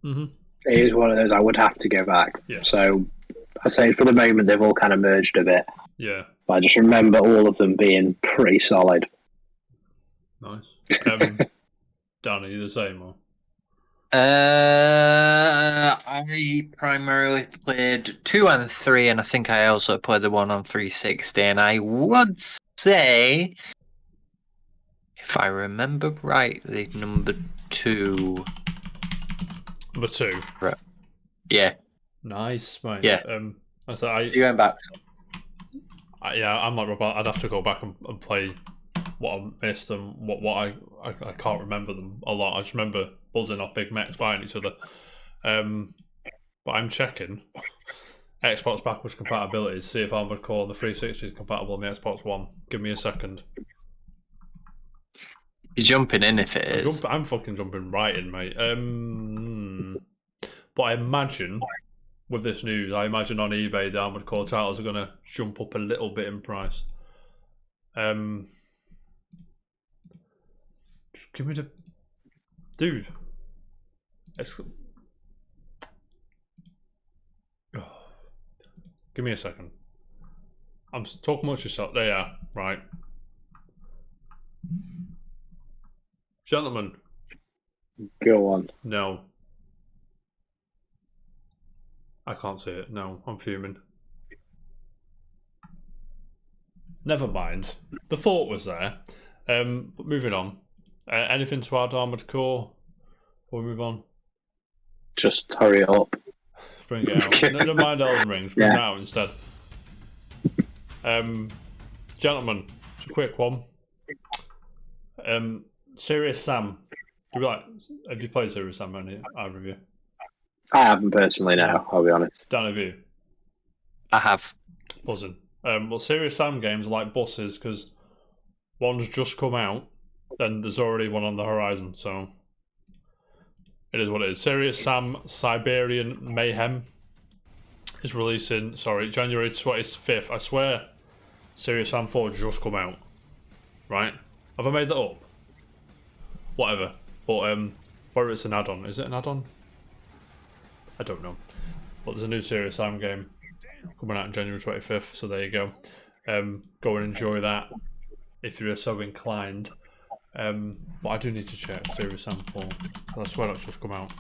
It is one of those I would have to go back. Yeah. So I say for the moment they've all kind of merged a bit. Yeah. But I just remember all of them being pretty solid. Nice. Dan, are you the same? Or? I primarily played 2 and 3, and I think I also played the one on 360. And I would say, if I remember rightly, number 2. Number 2. Right. Yeah. Nice, mate. Yeah. You going back? I'm like Robert. I'd have to go back and play what I missed and what I can't remember them a lot. I just remember buzzing off Big Macs buying each other. But I'm checking Xbox backwards compatibility to see if Armored Core the 360 is compatible on the Xbox One. Give me a second. You're jumping in if it is. I'm fucking jumping right in, mate. But I imagine with this news, on eBay the Armored Core titles are going to jump up a little bit in price. Just give me the dude. Give me a second. I'm talking much yourself. There you are. Right. Gentlemen. Go on. No. I can't see it. No, I'm fuming. Never mind. The thought was there. But moving on. Anything to add, Armored Core? Before we move on? Just hurry it up. Bring it out. Never mind Elden Rings. Bring it out instead. Gentlemen, it's a quick one. Serious Sam. Have you played Serious Sam, either of you? I haven't personally, no, I'll be honest. Dan, have you? I have. Buzzing. Well, Serious Sam games are like buses because one's just come out, then there's already one on the horizon, so it is what it is. Serious Sam Siberian Mayhem is releasing, January 25th. I swear Serious Sam 4 just come out. Right? Have I made that up? Whatever. But whether it's an add-on. Is it an add-on? I don't know. But there's a new Serious Sam game coming out on January 25th, so there you go. Go and enjoy that if you're so inclined. But I do need to check Serious Sam 4. I swear that's just come out.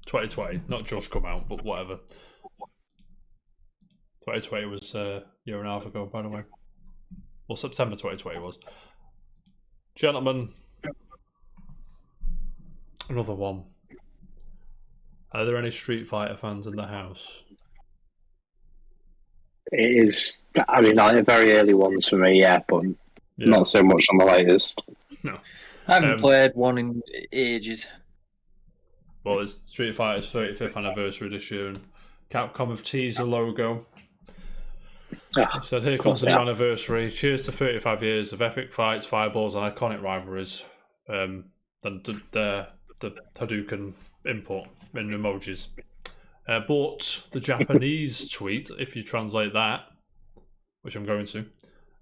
2020, not just come out, but whatever. 2020 was a year and a half ago, by the way. Well, September 2020 was. Gentlemen, another one. Are there any Street Fighter fans in the house? It is, I mean, like the very early ones for me, but not so much on the latest. No. I haven't played one in ages. Well, it's Street Fighter's 35th anniversary this year, and Capcom have teased a logo. Said, here comes the new anniversary. Cheers to 35 years of epic fights, fireballs, and iconic rivalries. than the Hadouken import in emojis. But the Japanese tweet, if you translate that, which I'm going to,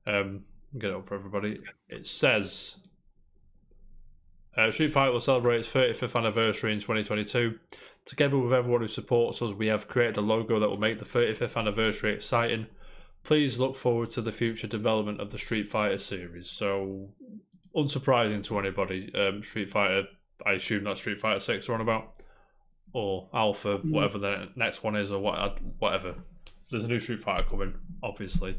get it up for everybody, it says, Street Fighter will celebrate its 35th anniversary in 2022. Together with everyone who supports us, we have created a logo that will make the 35th anniversary exciting. Please look forward to the future development of the Street Fighter series. So, unsurprising to anybody, Street Fighter, I assume that's Street Fighter 6 we're on about, or Alpha, whatever the next one is, or whatever. There's a new Street Fighter coming, obviously.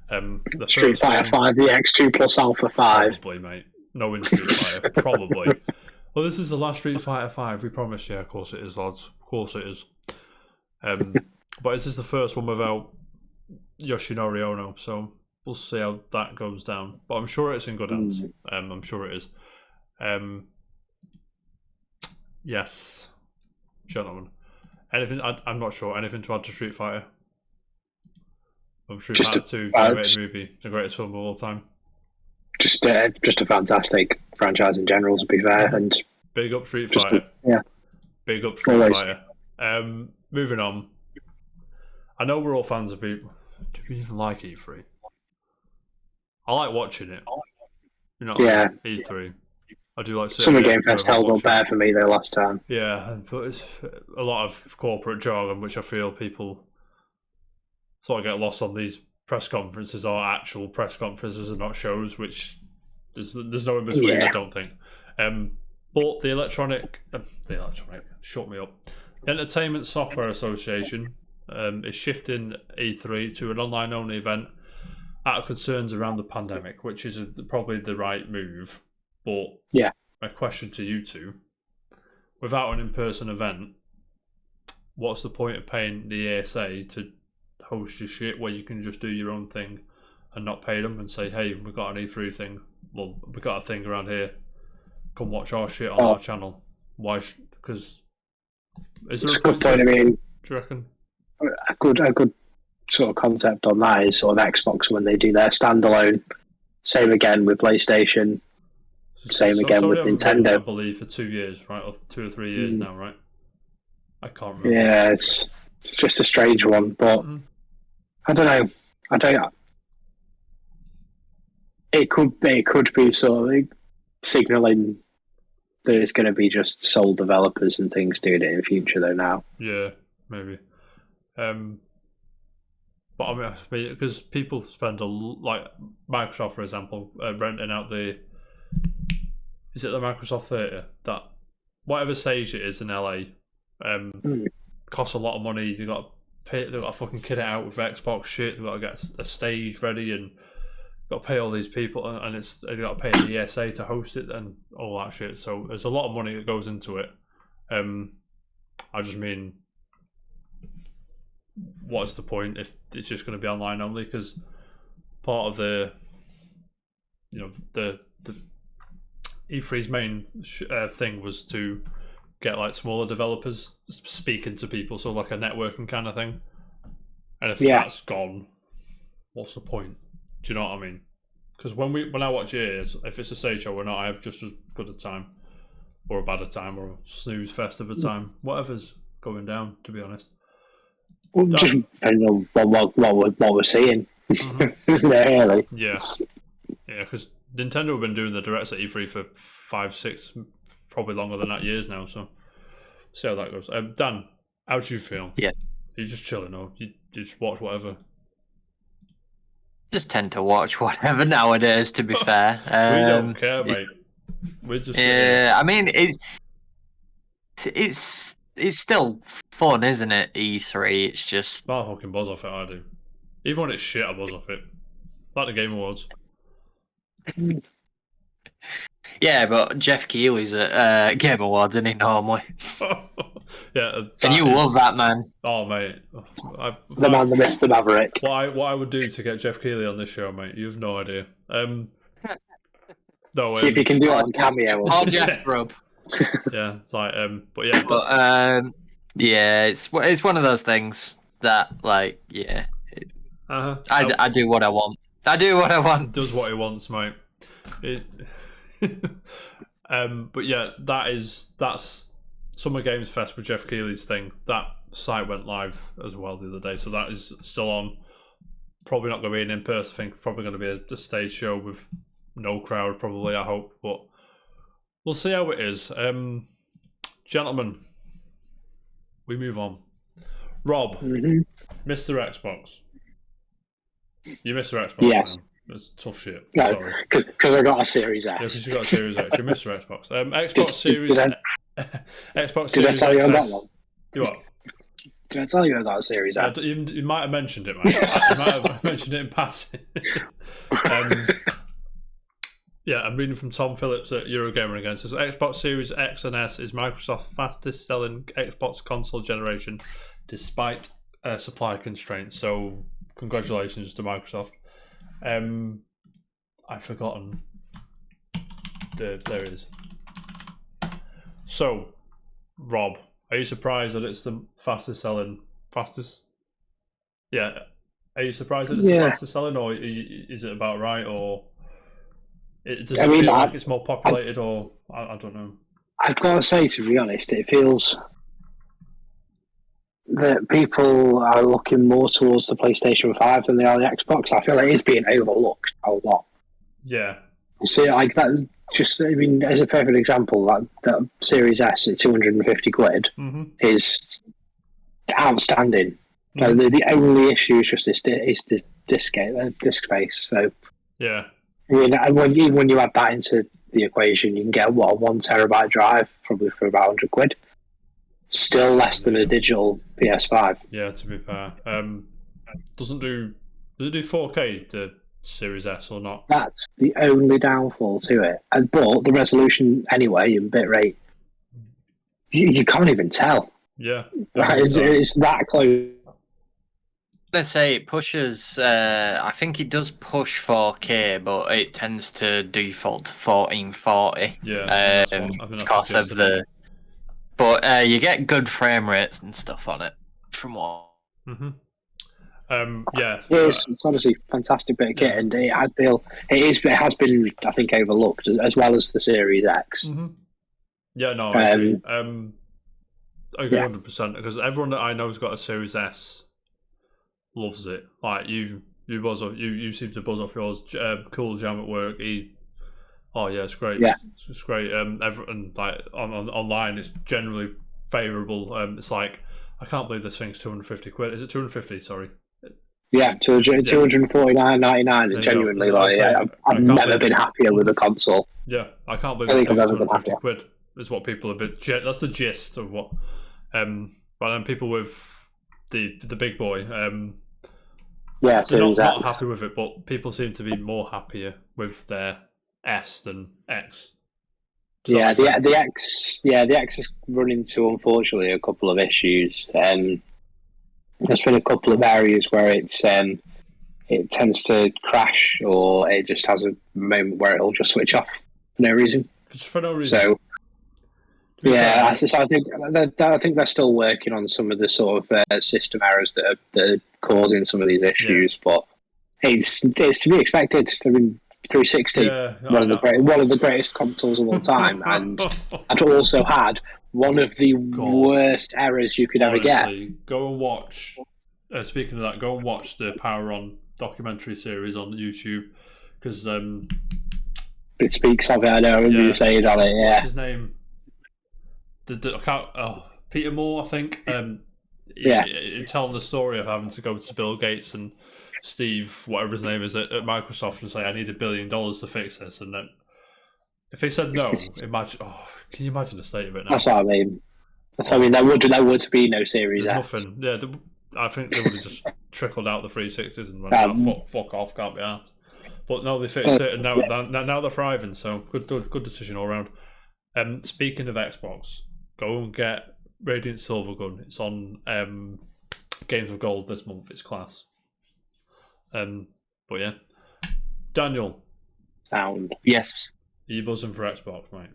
The Street Fighter 5, the X2 plus Alpha 5. Probably, mate. No in Street Fighter, probably. Well, this is the last Street Fighter 5, we promise. Yeah, of course it is, lads. Of course it is. But this is the first one without Yoshinori Ono, so we'll see how that goes down. But I'm sure it's in good hands. I'm sure it is. Yes, gentlemen. Anything? I'm not sure. Anything to add to Street Fighter? Street Fighter 2, animated movie, it's the greatest film of all time. Just a fantastic franchise in general, to be fair. And big up Street Fighter. Big up Street Fighter. Moving on. I know we're all fans of it. Do we even like E3? I like watching it. You know, E3. I do like Summer Game Fest held up there for me though last time. Yeah, but it's a lot of corporate jargon, which I feel people sort of get lost on these press conferences or actual press conferences and not shows, which there's no in between, I don't think. But the electronic, shut me up. The Entertainment Software Association is shifting E3 to an online-only event out of concerns around the pandemic, which is probably the right move. But my question to you two, without an in-person event, what's the point of paying the ESA to host your shit where you can just do your own thing and not pay them and say, hey, we've got an E3 thing, well, we've got a thing around here, come watch our shit on our channel? Why? Because is there a good point? I mean, do you reckon? A good sort of concept on that is sort of Xbox when they do their standalone. Same again with PlayStation. Same again with Nintendo. I believe for 2 years, right? Or 2 or 3 years now, right? I can't remember. Yeah, it's just a strange one, but I don't know. It could be sort of signalling that it's going to be just sole developers and things doing it in future, though. Now, yeah, maybe. But I mean, because people spend like Microsoft, for example, renting out is it the Microsoft Theatre, that whatever stage it is in LA, costs a lot of money. They've got to fucking kit it out with Xbox shit. They've got to get a stage ready and got to pay all these people, and they've got to pay the ESA to host it and all that shit. So there's a lot of money that goes into it. I just mean, what's the point if it's just going to be online only? Because part of the E3's main thing was to get like smaller developers speaking to people, so like a networking kind of thing. And if that's gone, what's the point? Do you know what I mean? Because when I watch yours, if it's a stage show or not, I have just as good a time, or a bad a time, or a snooze fest of a time, whatever's going down. To be honest, well, just depending on what we're seeing, isn't it? Really? Yeah, because Nintendo have been doing the directs at E3 for 5, 6, probably longer than that years now. So see how that goes. Dan, how do you feel? Yeah, you just chilling, or you just watch whatever? Just tend to watch whatever nowadays. To be fair, we don't care, mate. We're just I mean, it's still fun, isn't it? E3. It's just I fucking buzz off it. I do. Even when it's shit, I buzz off it. Like the Game Awards. Yeah, but Jeff Keighley's at Game Awards, isn't he, normally? Yeah, and you love that man. Oh, mate. The man, the myth, the maverick. What I would do to get Jeff Keighley on this show, mate, you have no idea. No, see if you can do it on Cameo. Or Jeff Grubb. Yeah, it's like, but yeah. Yeah, it's one of those things that, like, yeah. I do what I want. I do what I want. Does what he wants, mate. But yeah, that's Summer Games Fest with Jeff Keighley's thing. That site went live as well the other day, so that is still on. Probably not going to be an in-person thing. Probably going to be a stage show with no crowd, probably, I hope. But we'll see how it is. Gentlemen, we move on. Rob, Mr. Xbox. You Mr. Xbox? Yes. Man. It's tough shit. No, Sorry. Because I got a Series S. Yeah, because you got a Series X. You're Mr. Xbox. Xbox Series... Xbox Did I Series tell you XS. on that one? You what? Did I tell you I got a Series X? You might have mentioned it, mate. You might have mentioned it in passing. Yeah, I'm reading from Tom Phillips at Eurogamer again. It says Xbox Series X and S is Microsoft's fastest selling Xbox console generation despite supply constraints. So congratulations to Microsoft. I've forgotten. There it is. So, Rob, are you surprised that it's the fastest? Yeah. Are you surprised that it's the fastest selling, or is it about right, or does it feel like it's more populated, or I don't know? I've got to say, to be honest, it feels that people are looking more towards the PlayStation 5 than they are the Xbox. I feel like it is being overlooked a lot. Yeah. See, like that. Just, I mean, as a perfect example, that Series S at 250 quid is outstanding. Mm-hmm. Like, the only issue is just the disk space. So yeah, I mean, when you add that into the equation, you can get a 1 terabyte drive probably for about 100 quid. Still less than a digital PS5. Yeah, to be fair, does it do 4K the Series S or not? That's the only downfall to it. But the resolution anyway and bitrate, you can't even tell. Yeah, it's that close. Let's say it pushes. I think it does push 4K, but it tends to default to 1440. Yeah, because of the. But you get good frame rates and stuff on it, from what. Yeah, it's honestly a fantastic bit of kit, and I feel it has been, I think, overlooked as well as the Series X. Yeah, no, I agree. I agree 100% because everyone that I know who's got a Series S loves it. Like you seem to buzz off yours. Cool Jam at work. It's great. Yeah, it's great. Everyone like online, it's generally favourable. It's like I can't believe this thing's 250 quid. Is it 250? Sorry. Yeah, 249.99, and genuinely, I've never been happier with a console. Yeah, I can't believe it's 250 quid. Is what people have been. That's the gist of what. But then people with the big boy, they're not happy with it, but people seem to be more happier with their S than X. Yeah, the X has run into, unfortunately, a couple of issues. There's been a couple of areas where it tends to crash, or it just has a moment where it'll just switch off for no reason. Just for no reason. So, I think they're still working on some of the sort of system errors that are causing some of these issues, but it's to be expected. I mean, 360, one of the greatest consoles of all time, and it also had one of the worst errors you could ever get. Go and watch. Speaking of that, go and watch the Power On documentary series on YouTube because it speaks of it. I know. I remember you saying on it. Yeah. What's his name? Peter Moore, I think. Telling the story of having to go to Bill Gates and Steve, whatever his name is, at Microsoft and say, "I need $1 billion to fix this," and then if they said no, imagine. Oh, can you imagine the state of it now? That's what I mean. There would be no Series X. Nothing. Yeah, I think they would have just trickled out the 360s and went, fuck off, can't be asked. But no, they fixed it, and now they're thriving. So good decision all around. Speaking of Xbox, go and get Radiant Silvergun. It's on Games of Gold this month. It's class. But yeah, Daniel. Sound. Yes. Are you buzzing for Xbox, mate?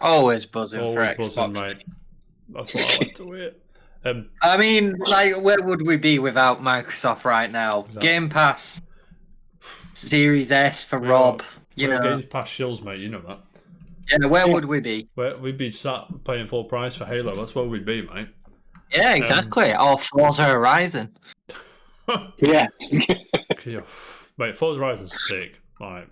Always buzzing for Xbox, mate. That's what I like to hear. I mean, like, where would we be without Microsoft right now? Exactly. Game Pass, Series S for Rob. You know, Game Pass shills, mate. You know that. Yeah, where would we be? We'd be sat paying full price for Halo. That's where we'd be, mate. Yeah, exactly. Or Forza Horizon. Yeah. Mate, Forza Horizon's sick. Like,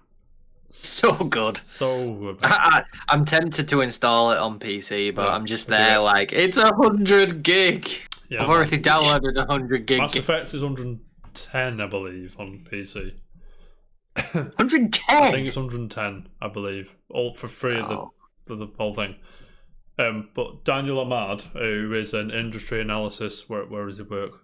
So good. So good. I'm tempted to install it on PC, but I'm just there like, it's 100 gig. Yeah, I've already downloaded 100 gig. Mass Effect is 110, I believe, on PC. 110? I think it's 110, I believe. All for free of the whole thing. But Daniel Ahmad, who is an industry analysis, where does he work?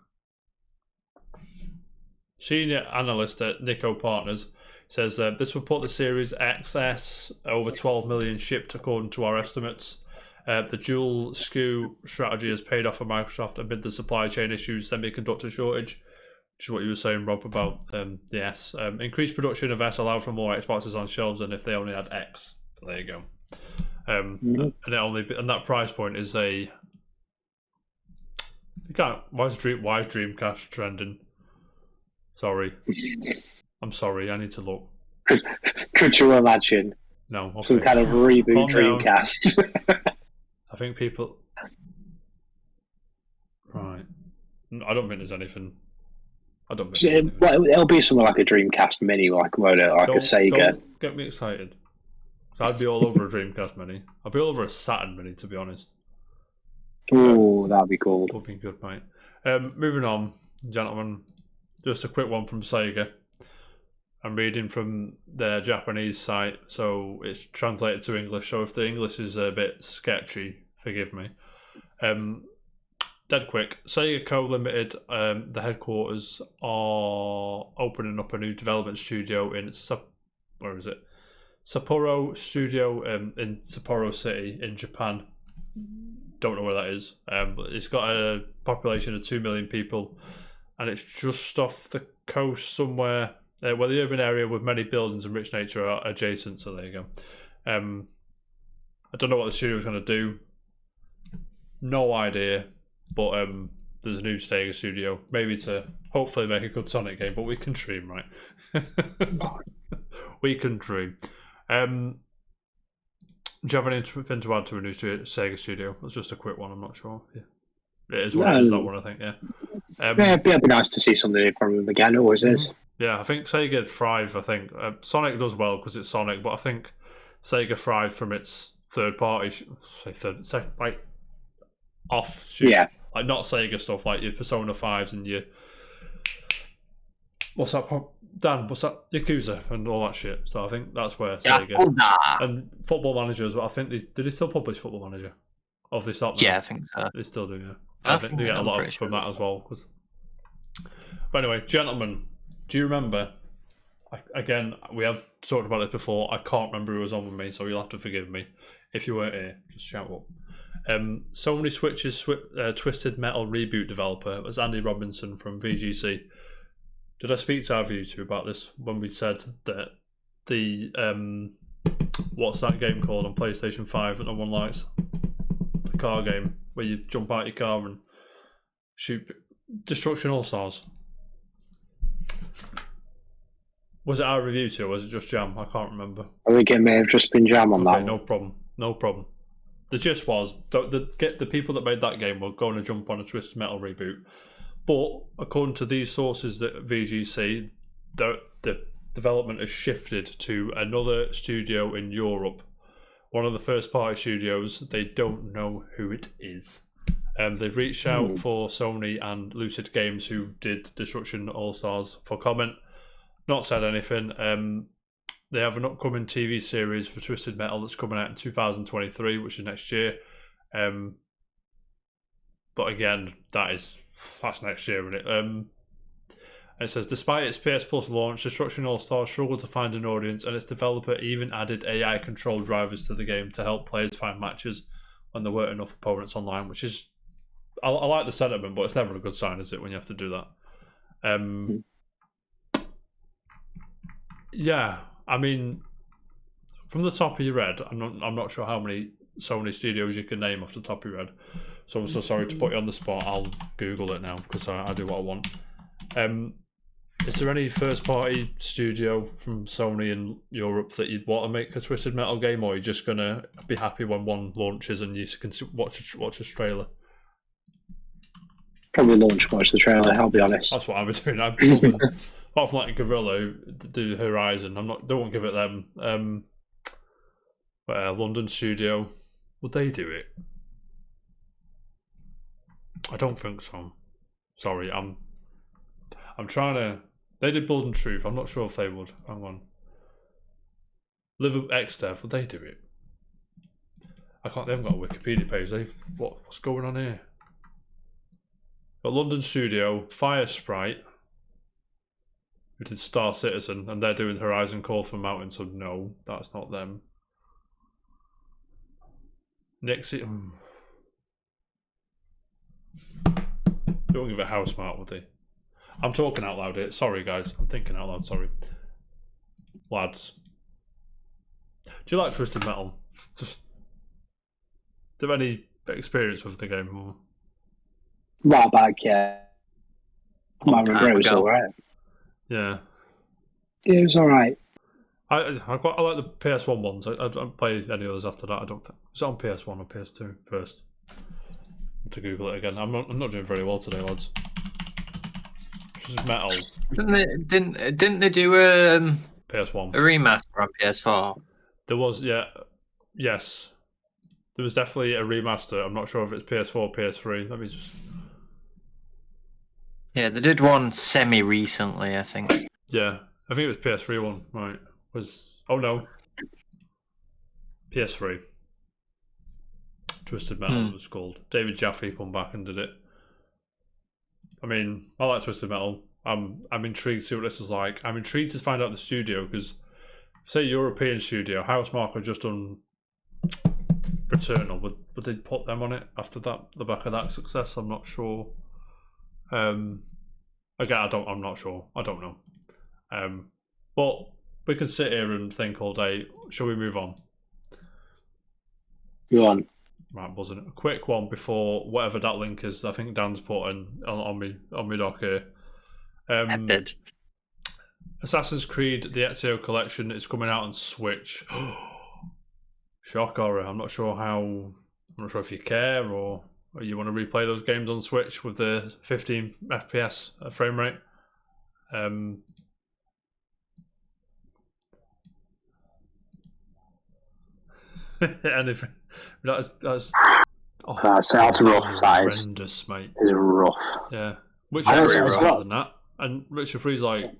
Senior analyst at Nico Partners, says this will put the Series XS over 12 million shipped according to our estimates. The dual SKU strategy has paid off for Microsoft amid the supply chain issues, semiconductor shortage, which is what you were saying, Rob, about the S. Increased production of S allowed for more Xboxes on shelves than if they only had X. So there you go. And that price point is a. You can't. Why is Dreamcast trending? Sorry. I'm sorry. I need to look. Could you imagine? No. Okay. Some kind of reboot Dreamcast. I think people. Right. I don't think there's anything. It'll be something like a Dreamcast Mini, won't it? Like a Sega. Don't get me excited. I'd be all over a Dreamcast Mini. I'd be all over a Saturn Mini, to be honest. Oh, that'd be cool. Would be good, mate. Moving on, gentlemen. Just a quick one from Sega. I'm reading from their Japanese site, so it's translated to English. So if the English is a bit sketchy, forgive me. Dead quick. Sega Co. Limited, the headquarters, are opening up a new development studio in Sapporo Studio in Sapporo City in Japan. Don't know where that is, but it's got a population of 2 million people, and it's just off the coast somewhere where the urban area with many buildings and rich nature are adjacent. So there you go. I don't know what the studio is going to do. No idea, but there's a new Sega studio, maybe to hopefully make a good Sonic game, but we can dream, right? We can dream. Do you have anything to add to a new Sega studio? It's just a quick one, I'm not sure. Yeah. It is what it is, that one, I think, yeah. It'd be nice to see something from them again, it always is. Yeah, I think Sega thrive, I think. Sonic does well because it's Sonic, but I think Sega thrive from its third party, like offshoot. Yeah. Like not Sega stuff, like your Persona 5s and your... What's that? Dan, what's that? Yakuza and all that shit. So I think that's where Sega and Football Manager as well. I think did they still publish Football Manager? Or have they stopped? Yeah, I think so. They still do. Yeah, I think they get a lot from that as well. But anyway, gentlemen, do you remember? Again, we have talked about it before. I can't remember who was on with me, so you'll have to forgive me if you weren't here. Just shout up. Sony Switch's Twisted Metal reboot developer was Andy Robinson from VGC. Did I speak to either of you two about this when we said that the what's that game called on PlayStation 5 that no one likes? The car game where you jump out your car and shoot Destruction All Stars. Was it our review too, or was it just Jam? I can't remember. I think it may have just been Jam on that one. No problem. The gist was the people that made that game were going to jump on a Twisted Metal reboot. But according to these sources at VGC, the development has shifted to another studio in Europe. One of the first-party studios. They don't know who it is. They've reached out for Sony and Lucid Games, who did Destruction All-Stars, for comment. Not said anything. They have an upcoming TV series for Twisted Metal that's coming out in 2023, which is next year. But again, that's next year, isn't it? And it says, despite its PS Plus launch, Destruction All-Stars struggled to find an audience, and its developer even added AI control drivers to the game to help players find matches when there weren't enough opponents online, which is... I like the sentiment, but it's never a good sign, is it, when you have to do that? Yeah, I mean, from the top of your head, I'm not sure how many Sony studios you can name off the top of your head. So I'm so sorry to put you on the spot. I'll Google it now because I do what I want. Is there any first-party studio from Sony in Europe that you'd want to make a Twisted Metal game, or are you just gonna be happy when one launches and you can watch a trailer? Probably watch the trailer. I'll be honest. That's what I would do. I'd probably, apart from like Gorilla who do Horizon, don't give it them. But London studio, would they do it? I don't think so. Sorry, I'm trying to. They did Blood and Truth. I'm not sure if they would. Hang on. Live X-Dev, would they do it? They haven't got a Wikipedia page. What's going on here? But London studio, Fire Sprite, who did Star Citizen, and they're doing Horizon Call for Mountain, so no, that's not them. Nixie. Don't give it a house mark, would they? I'm talking out loud here. Sorry, guys. I'm thinking out loud. Sorry. Lads. Do you like Twisted Metal? Just. Do you have any experience with the game? Or? Right back, yeah. My memory was alright. Yeah. Yeah, it was alright. I like the PS1 ones. I don't play any others after that, I don't think. Is it on PS1 or PS2 first? To Google it again. I'm not doing very well today, lads. Metal. Didn't they do PS1 a remaster on PS4? There was, yes. There was definitely a remaster. I'm not sure if it's PS4 or PS3. Let me just. Yeah, they did one semi-recently, I think. Yeah, I think it was PS3 one. Right? No, PS3. Twisted Metal was called. David Jaffe come back and did it. I mean, I like Twisted Metal. I'm intrigued to see what this is like. I'm intrigued to find out the studio because, say, European studio, Housemarque have just done Returnal. Would they put them on it after that? The back of that success, I'm not sure. Again, I'm not sure. I don't know. But we can sit here and think all day. Shall we move on? Go on. Right, wasn't it? A quick one before whatever that link is. I think Dan's put on me dock here. I did. Assassin's Creed: The Ezio Collection is coming out on Switch. Shock horror. I'm not sure if you care or you want to replay those games on Switch with the 15 FPS frame rate. Anything. That's rough. That is horrendous, mate. It's rough. Yeah. Witcher 3 is better than that. And Witcher 3's like, do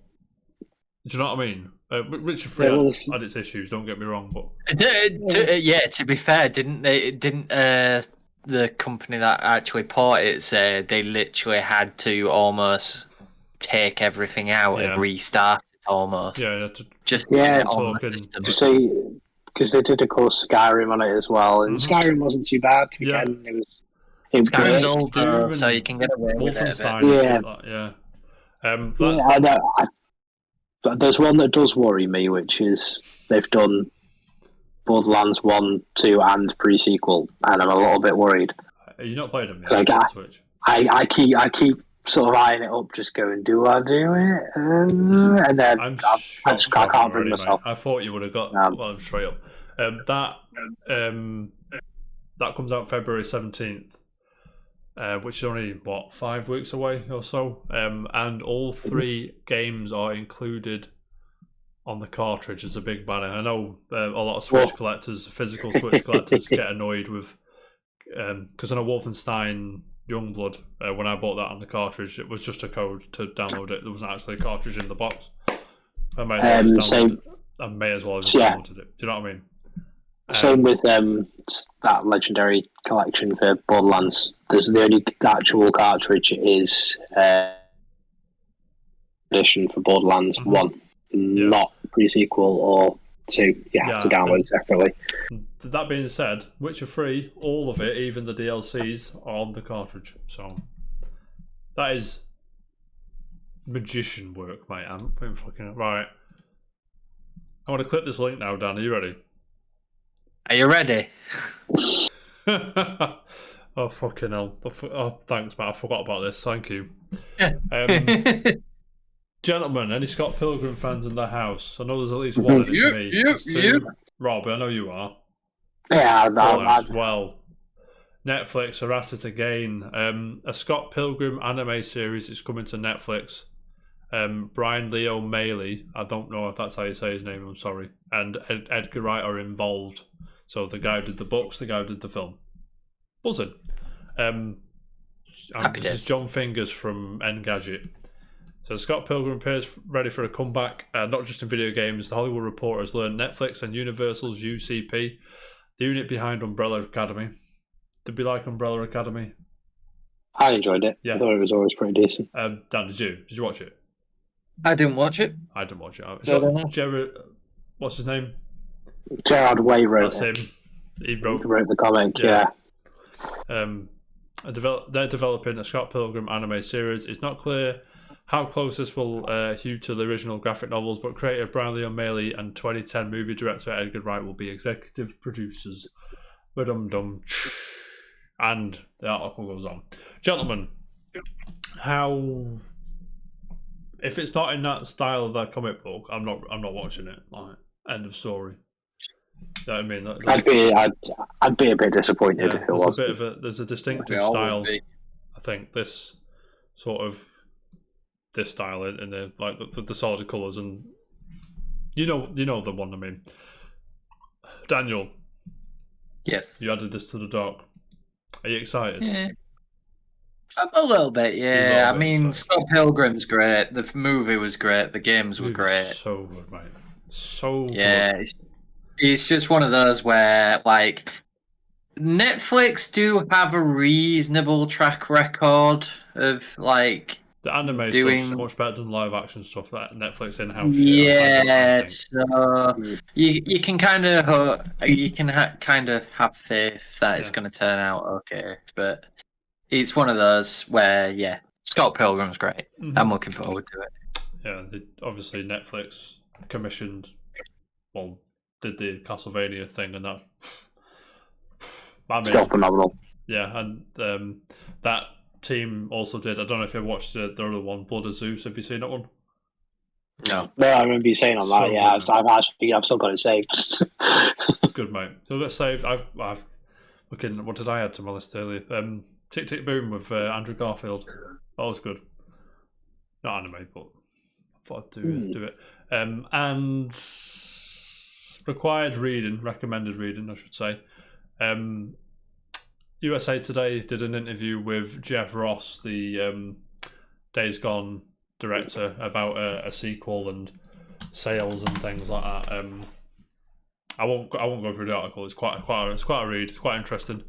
you know what I mean? Witcher 3 had its issues, don't get me wrong, but to be fair, didn't the company that actually ported it say they literally had to almost take everything out and restart it almost? Yeah, to say, because they did, of course, Skyrim on it as well, and Skyrim wasn't too bad. Again, Skyrim's older, so you can get away with it. There's one that does worry me, which is they've done Borderlands 1, 2, and pre-sequel, and I'm a little bit worried. Are you not played them yet on Switch? I keep sort of eyeing it up, just going, do I do it? And then I can't bring myself. Mate. I thought you would have got I'm straight up. That comes out February 17th, which is only 5 weeks away or so. And all 3 games are included on the cartridge as a big banner. I know a lot of Switch collectors, physical Switch collectors, get annoyed with because I know Wolfenstein Youngblood, when I bought that on the cartridge, it was just a code to download it. There wasn't actually a cartridge in the box. I may as well have downloaded it. Do you know what I mean? Same with that legendary collection for Borderlands. There's the only actual cartridge is edition for Borderlands 1, not pre-sequel or 2. You have to download separately. That being said, Witcher 3, all of it, even the DLCs, are on the cartridge. So that is magician work, mate. I'm fucking right. I want to click this link now, Dan. Are you ready? Are you ready? Oh, fucking hell. Oh, thanks, Matt. I forgot about this. Thank you. Gentlemen, any Scott Pilgrim fans in the house? I know there's at least one, and it's me. There's two. Rob, I know you are. Yeah, Well, Netflix are at it again. A Scott Pilgrim anime series is coming to Netflix. Brian Lee O'Malley, I don't know if that's how you say his name, I'm sorry, and Edgar Wright are involved. So the guy who did the books, the guy who did the film. Buzzing. This is John Fingers from Engadget. So Scott Pilgrim appears ready for a comeback, not just in video games. The Hollywood Reporter has learned Netflix and Universal's UCP, the unit behind Umbrella Academy. Did we like Umbrella Academy? I enjoyed it. Yeah. I thought it was always pretty decent. Dan, did you? Did you watch it? I didn't watch it. I didn't watch it. So Jared, what's his name? Gerard Way wrote That's him. He wrote the comic, yeah. They're developing a Scott Pilgrim anime series. It's not clear how close this will hew to the original graphic novels, but creator Brian Lee O'Malley and 2010 movie director Edgar Wright will be executive producers. Ba-dum-dum. And the article goes on. Gentlemen, how... If it's not in that style of that comic book, I'm not watching it. Like, end of story. You know what I mean? I'd be a bit disappointed if it was. There's a distinctive style. I think this style in the like the solid colours, and you know the one I mean. Daniel. Yes. You added this to the doc. Are you excited? Yeah. A little bit, yeah. I mean, Scott Pilgrim's great. The movie was great. The games were great. So good, mate. So yeah, good. It's just one of those where, like, Netflix do have a reasonable track record of, like, the anime stuff's much better than live action stuff that Netflix in-house. Yeah, so you can kind of have faith that it's going to turn out okay, but it's one of those where Scott Pilgrim's great. Mm-hmm. I'm looking forward to it. Yeah, obviously Netflix did the Castlevania thing, and that still phenomenal. Yeah, and that team also did. I don't know if you watched the other one, Blood of Zeus. Have you seen that one? No, I remember you saying on that. So yeah, I've still got it saved. It's good, mate. So that's saved. I've looking. What did I add to my list earlier? Tick Tick Boom with Andrew Garfield. That was good. Not anime, but I thought I'd do it. And recommended reading, I should say. USA Today did an interview with Jeff Ross, the Days Gone director, about a sequel and sales and things like that. I won't go through the article. It's quite a read. It's quite interesting.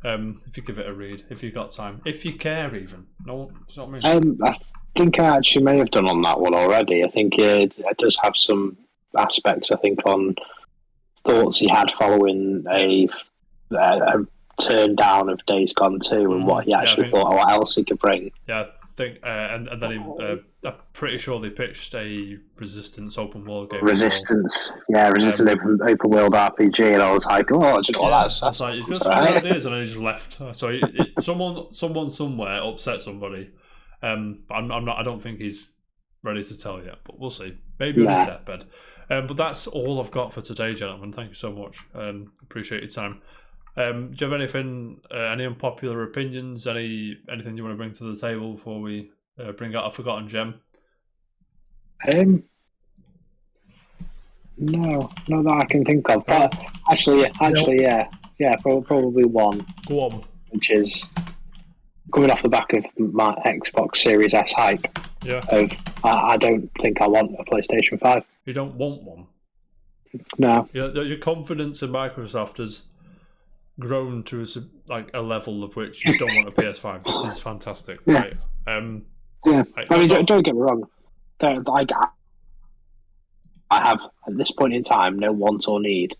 If you give it a read, if you've got time, if you care, even. No, it's not me. I think I actually may have done on that one already. I think it does have some aspects. I think on thoughts he had following a turn down of Days Gone 2 and what he actually thought, what else he could bring. Yeah, I think, and then I'm pretty sure they pitched a Resistance open world game. Resistance open world RPG, and I was like, oh, do you know what, that's like, it's just what it is, and then he just left. So someone somewhere upset somebody. But I don't think he's ready to tell yet, but we'll see. Maybe on his deathbed. But that's all I've got for today, gentlemen. Thank you so much. Appreciate your time. Do you have anything, any unpopular opinions, anything you want to bring to the table before we bring out a forgotten gem? No, not that I can think of. But actually, probably one. Go on. Which is coming off the back of my Xbox Series S hype. Yeah. I don't think I want a PlayStation 5. You don't want one? No. Your confidence in Microsoft has grown to a level of which you don't want a PS5. This is fantastic. Yeah. Right? Don't get me wrong. I have, at this point in time, no want or need.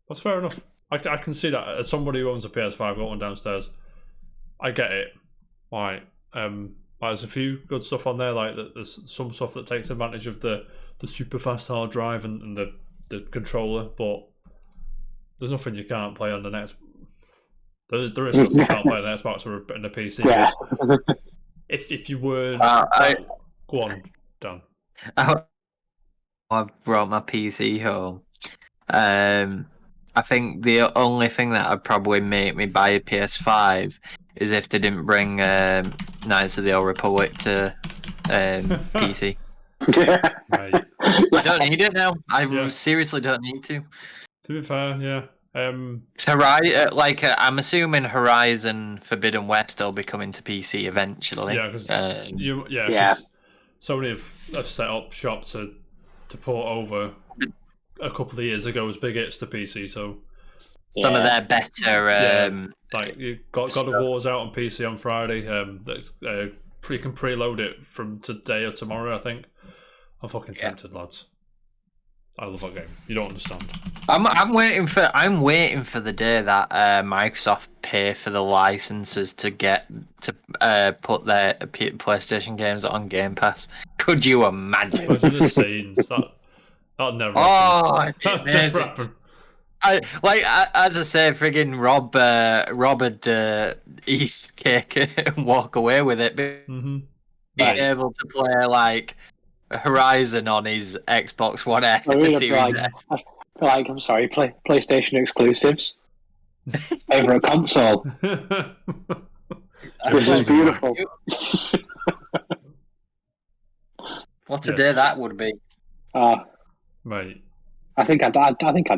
That's fair enough. I can see that. As somebody who owns a PS5, got one downstairs, I get it. Right. There's a few good stuff on there, like there's some stuff that takes advantage of the super fast hard drive and the controller, but there's nothing you can't play on the next. There is stuff you can't play on the Xbox or in a PC. Yeah. If you were, go on. Dan. I brought my PC home. I think the only thing that would probably make me buy a PS5 is if they didn't bring Knights of the Old Republic to PC. Right. I don't need it now. I Yeah. seriously don't need to. To be fair, yeah. I'm assuming Horizon Forbidden West will be coming to PC eventually. Yeah, because Yeah. Sony have set up shop to port over a couple of years ago as big hits to PC. So some of their better. like you God of War's out on PC on Friday. That's you can preload it from today or tomorrow. I think. I'm fucking tempted, lads. I love that game. You don't understand. I'm waiting for the day that Microsoft pay for the licenses to get to put their PlayStation games on Game Pass. Could you imagine? Imagine the scenes that'll never happen. Oh, that'll never happen. As I say, friggin' Rob would eat cake and walk away with it. Mm-hmm. Being able to play like Horizon on his Xbox One S. Series S. I'm sorry, PlayStation exclusives over a console. This is beautiful. What a day that would be. Mate. I think I'd die. I think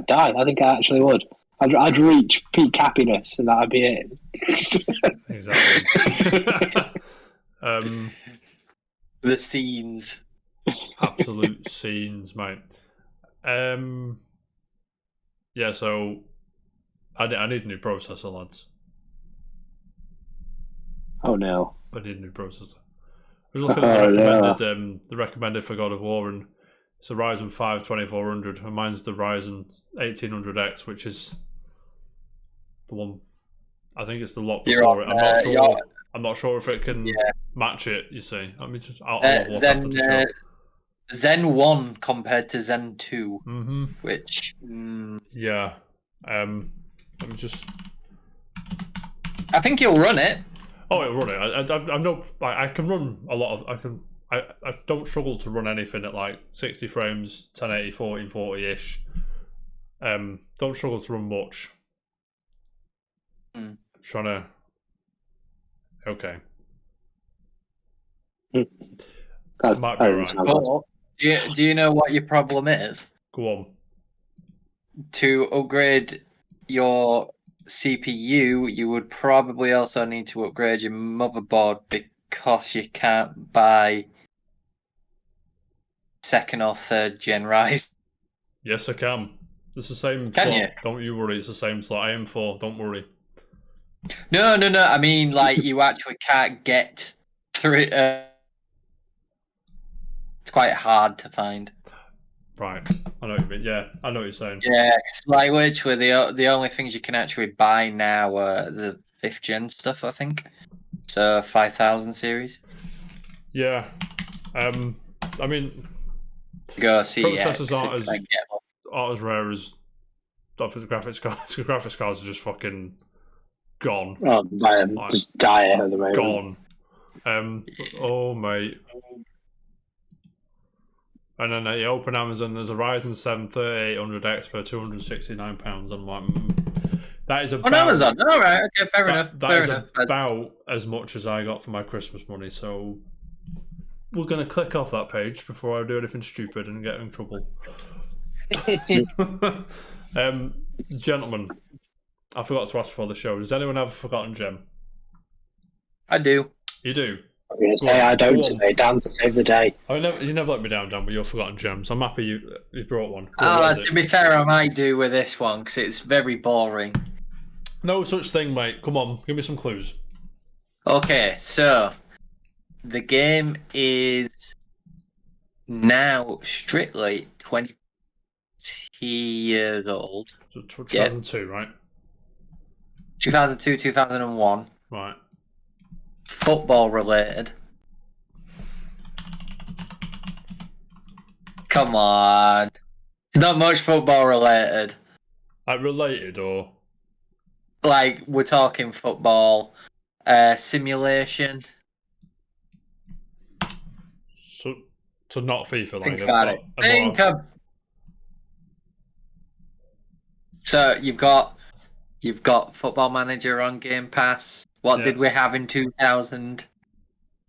I actually would. I'd reach peak happiness, and that'd be it. Exactly. The scenes. Absolute scenes, mate. Yeah, so I need a new processor, lads. Oh no! I need a new processor. I was looking at the recommended for God of War, and it's a Ryzen 5 2400, and mine's the Ryzen 1800X, which is the one. I think it's the lot before it. I'm not sure if it can match it. You see, I mean, I'll look after the show. Zen 1 compared to Zen 2, which... Yeah. Let me just... I think you'll run it. Oh, it'll run it. I know... Like, I can run a lot of... I don't struggle to run anything at, like, 60 frames, 1080, 1440-ish. Don't struggle to run much. I'm trying to... Okay. Might be right. Do you know what your problem is? Go on. To upgrade your CPU, you would probably also need to upgrade your motherboard because you can't buy second or third gen Ryzen. Yes, I can. It's the same slot. You? Don't you worry, it's the same slot. AM4, don't worry. No. I mean, like, you actually can't get through it. It's quite hard to find. Right, I know what you mean. Yeah, I know what you're saying. Yeah, like literally the only things you can actually buy now are the 5th gen stuff, I think. So 5000 series. Yeah, I mean, go see processors aren't as rare as the graphics cards. The graphics cards are just fucking gone. Oh, just die at the moment. Gone. Oh mate. And then you open Amazon, there's a Ryzen 7 3800X for £269. I'm like, that is about... On Amazon? All right, okay, fair enough. That is about as much as I got for my Christmas money, so we're going to click off that page before I do anything stupid and get in trouble. Gentlemen, I forgot to ask before the show, does anyone have a forgotten gem? I do. You do? I'm going to say I don't today, Dan, to save the day. You never let me down, Dan, with your forgotten gems. I'm happy you brought one. To be fair, I might do with this one, because it's very boring. No such thing, mate. Come on, give me some clues. Okay, so the game is now strictly 20 years old. So 2002, right? 2002, 2001. Right. Football related. Come on. Not much football related. Like related or? Like, we're talking football simulation. So So not FIFA. Think Like, about it. So you've got Football Manager on Game Pass. What did we have in 2000?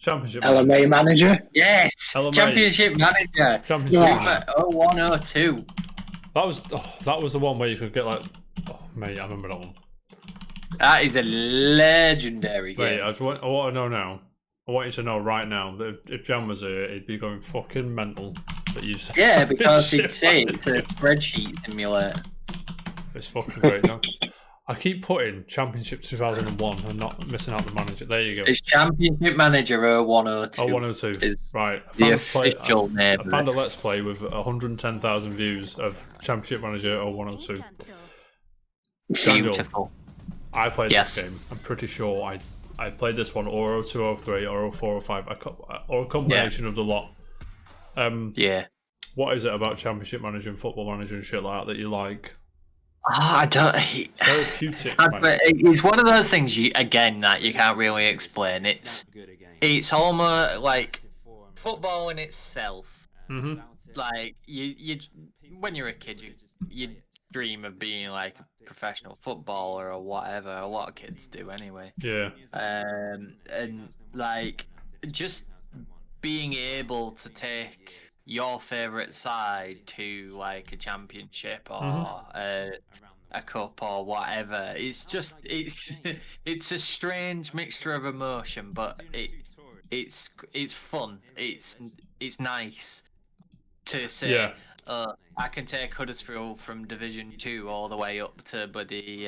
Championship LMA Manager. Yes, LMA. Championship Manager. Championship. 0102. That was the one where you could get like. Oh, mate, I remember that one. That is a legendary game. Wait, I want to know now. I want you to know right now that if Jan was here, he'd be going fucking mental. That you said. Yeah, because he'd say it's a spreadsheet simulator. It's fucking great now. I keep putting Championship 2001 and not missing out the manager. There you go. It's Championship Manager 0102. 0102. Is right. the official name. I found a Let's Play with 110,000 views of Championship Manager 0102. Beautiful. I played this game. I'm pretty sure I played this one or 02, 03, or 04, 05, or a combination of the lot. Yeah. What is it about Championship Manager and Football Manager and shit like that you like? I don't. Therapeutic. It's one of those things that you can't really explain. It's almost like football in itself. Mm-hmm. Like you when you're a kid, you dream of being like a professional footballer or whatever. A lot of kids do anyway. Yeah. And like just being able to take your favorite side to like a championship or a cup or whatever. It's just it's a strange mixture of emotion, but it's fun. It's nice to say. I can take Huddersfield from Division 2 all the way up to bloody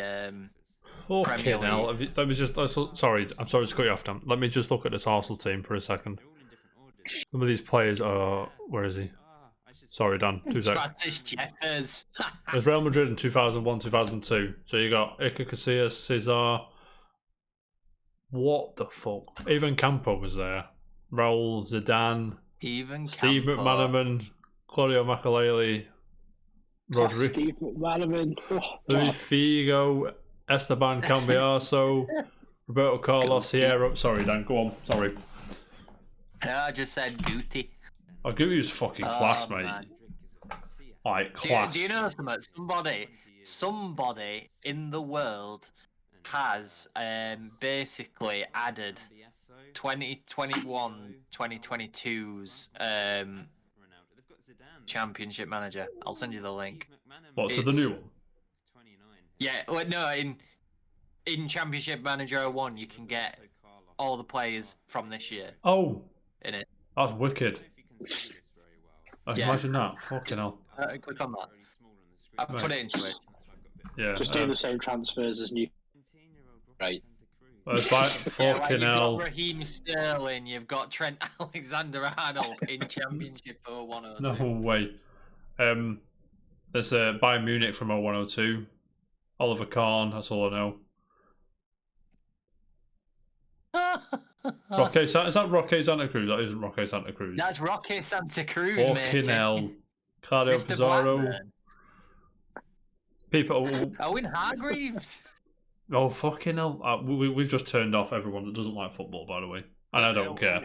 Premier League. Let me just. Sorry, I'm sorry to cut you off, Dan. Let me just look at this Arsenal team for a second. Some of these players are. Where is he? Sorry, Dan. 2 seconds. There's Real Madrid in 2001, 2002. So you got Iker Casillas, Cesar. What the fuck? Even Campo was there. Raul, Zidane, Steve McManaman, Claudio Makelele, Rodri, Steve McManaman, Luis Figo, Esteban Cambiaso, Roberto Carlos, Sierra. Sorry, Dan. Go on. Sorry. I just said Guti. Oh, Guti's fucking class, mate. Like, class. Do you know something? Somebody in the world has basically added 2021 2022's Championship Manager. I'll send you the link. What, to the new one? Yeah, well, no, in Championship Manager 01 you can get all the players from this year. Oh, in it. That's wicked. Imagine that. Fucking hell. Click on that. I've put it into it. Yeah. Just doing the same transfers as new. Right. Fucking hell. You've got Raheem Sterling, you've got Trent Alexander-Arnold in Championship 0102. No way. There's Bayern Munich from 0102. Oliver Kahn, that's all I know. Is that Roque Santa Cruz? That isn't Roque Santa Cruz. That's Roque Santa Cruz, fucking mate. hell. Claudio Pizarro. People. Owen Hargreaves. Oh, fucking hell. We've just turned off everyone that doesn't like football, by the way. And I don't care.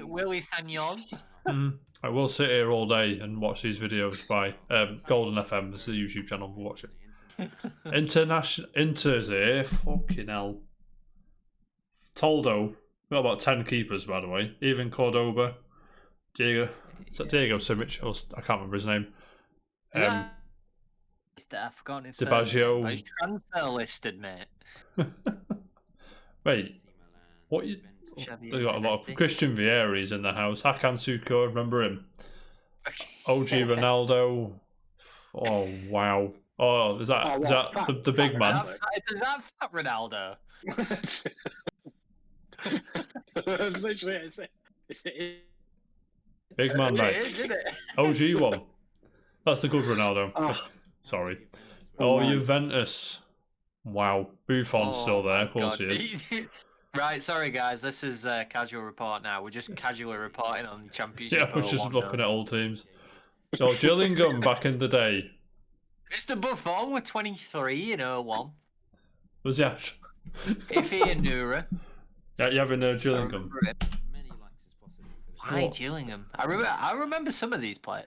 Willie Sagnon. I will sit here all day and watch these videos by Golden FM. This is the YouTube channel. We'll watch it. Inter's here. Fucking hell. Toldo. We've got about 10 keepers, by the way. Even Cordoba. Diego. Is that Diego Simic? I can't remember his name. I've forgotten his DiBaggio. He's transfer listed, mate. Wait. What you... They got a lot of... Christian Vieri's in the house. Hakan Suko, remember him? OG Ronaldo. Oh, wow. Oh, is that the big man? Is that Fat Ronaldo? That's literally it. Big man, mate. It is, isn't it? OG one. That's the good Ronaldo. Oh. Sorry. Juventus. Wow. Buffon's still there. Of course he is. Right, sorry guys. This is a casual report now. We're just casually reporting on the Championship. Yeah, we're just looking at old teams. So Gillingham back in the day. Mr. Buffon with 23 in 01. Was he actually? Iffy and Nura. Yeah, you having Gillingham. Why Gillingham? I remember some of these players.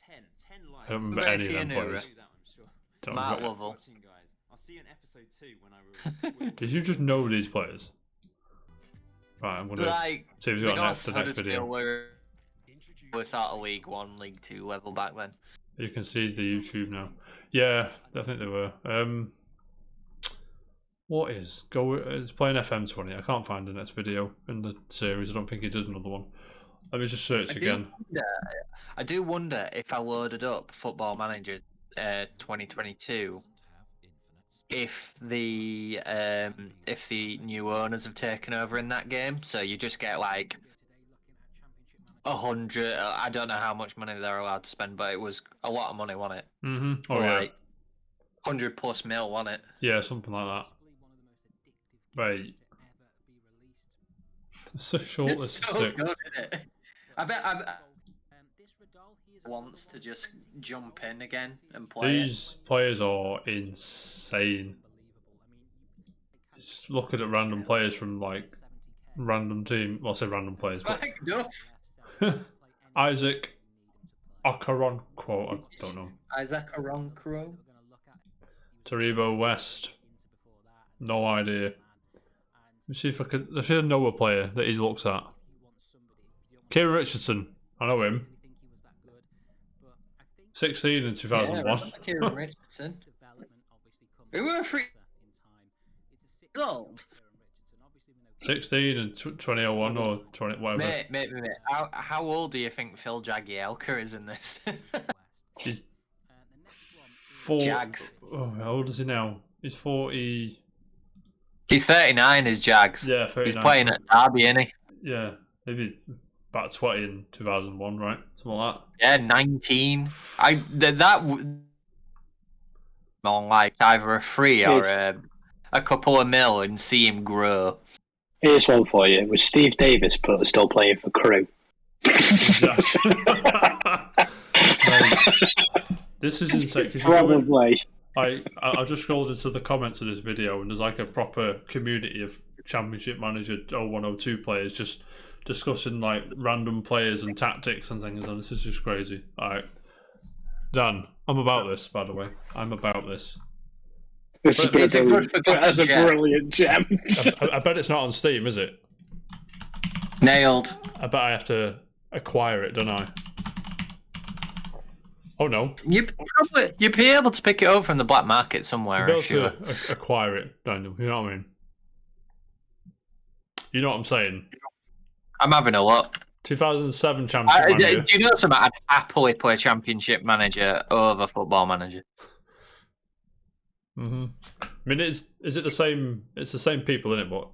10 likes. I don't remember any of them players. Don't Matt remember. Lovell. I'll see you in episode 2 when I will. Did you just know these players? Right, I'm gonna see if he's got the next video. We're sort of League 1, League 2 level back then. You can see the YouTube now. Yeah, I think they were. What is it's playing FM20? I can't find the next video in the series. I don't think he did another one. Let me just search again. I do wonder if I loaded up Football Manager 2022, if the new owners have taken over in that game. So you just get like 100. I don't know how much money they're allowed to spend, but it was a lot of money, wasn't it? Mm-hmm. Oh or yeah. Like 100+ mil, wasn't it? Yeah, something like that. Right. So short. It's so good, isn't it? I bet wants to just jump in again and play. These players are insane. Just looking at random players from like random team. Well, I say random players, but Isaac Okaronquo, I don't know. Isaac Okaronquo. Taribo West. No idea. Let me see if I know a player that he looks at. Kieran Richardson. I know him. 16 in 2001. Yeah, Kieran Richardson. We were 3 years old. 16 in 2001 or 20 whatever. Mate. How old do you think Phil Jagielka is in this? He's 4. Jags. Oh, how old is he now? He's 40. He's 39. Is Jags? Yeah, 39. He's playing at Derby, isn't he? Yeah, maybe about 20 in 2001, right? Something like that. Yeah, 19. On like either a free or a couple of mil and see him grow. Here's one for you. It was Steve Davis, but still playing for Crewe. Exactly. Mate, this is insane. Probably. I just scrolled into the comments of this video, and there's like a proper community of Championship Manager 0102 players just discussing like random players and tactics and things, and this is just crazy. Alright. Dan, I'm about this, by the way. I'm about this. This is a brilliant gem. I bet it's not on Steam, is it? Nailed. I bet I have to acquire it, don't I? Oh no. You'd be able to pick it up from the black market somewhere, You'll I'm sure. to acquire it, Daniel. You know what I mean? You know what I'm saying? I'm having a look. 2007 Championship Manager. Do you know something? I'd happily play Championship Manager over Football Manager. Mm-hmm. I mean, is it the same? It's the same people in it, but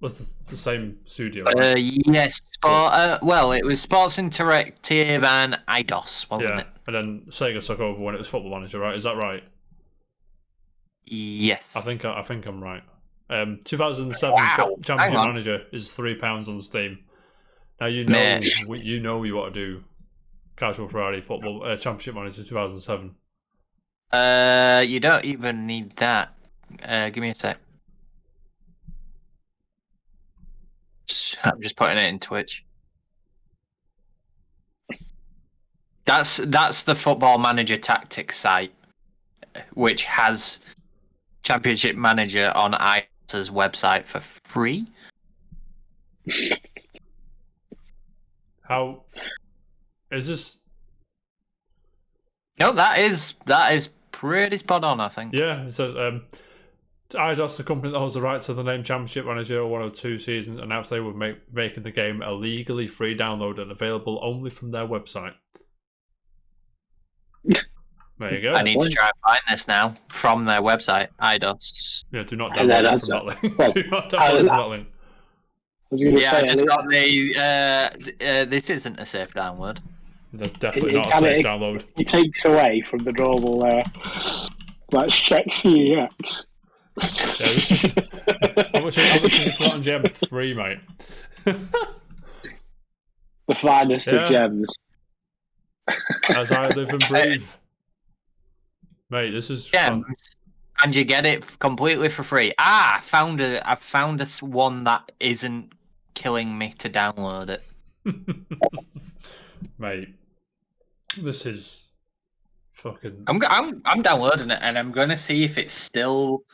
was the same studio? Right? Yes. Well, it was Sports Interactive and IDOS, wasn't it? And then Sega took over when it was Football Manager, right? Is that right? Yes. I think I'm right. 2007 Championship Manager is £3 on Steam. Now you know you want to do Casual Friday Football Championship Manager 2007. You don't even need that. Give me a sec. I'm just putting it in Twitch. That's the Football Manager Tactics site, which has Championship Manager on IDOS's website for free. How is this? No, that is pretty spot on, I think. Yeah, it says IDOS, the company that holds the right to the name Championship Manager 102 season, announced they were making the game a legally free download and available only from their website. There you go. I need to try and find this now from their website, IDOS. Yeah, do not download it from that link. Do not download from that link. I just got the. This isn't a safe download. That's definitely not a safe download. It takes away from the normal, like, sexy EX. Yeah, this is, how much is a Forgotten Gem? 3, mate. The finest of gems. As I live and breathe. Mate, this is gems, and you get it completely for free. I found a one that isn't killing me to download it. Mate, this is fucking. I'm downloading it, and I'm going to see if it still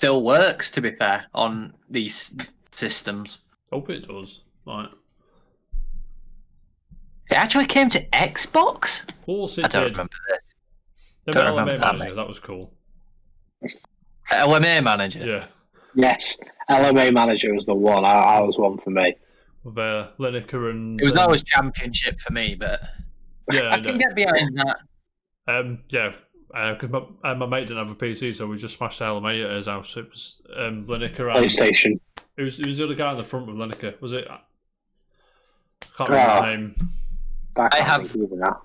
works. To be fair, on these systems, Hope it does. Right. it actually came to Xbox. Of course it I don't did. remember this. The Don't LMA remember that, manager, mate. that was cool. LMA manager. Yeah. Yes, LMA manager was the one. I was one for me. With Lineker and. It was always championship for me, but Yeah, I can get behind that. Yeah, because my mate didn't have a PC, so we just smashed the LMA at his house. It was Lineker and PlayStation. it was the other guy in the front with Lineker. Was it? I can't remember his name. I have- think either now.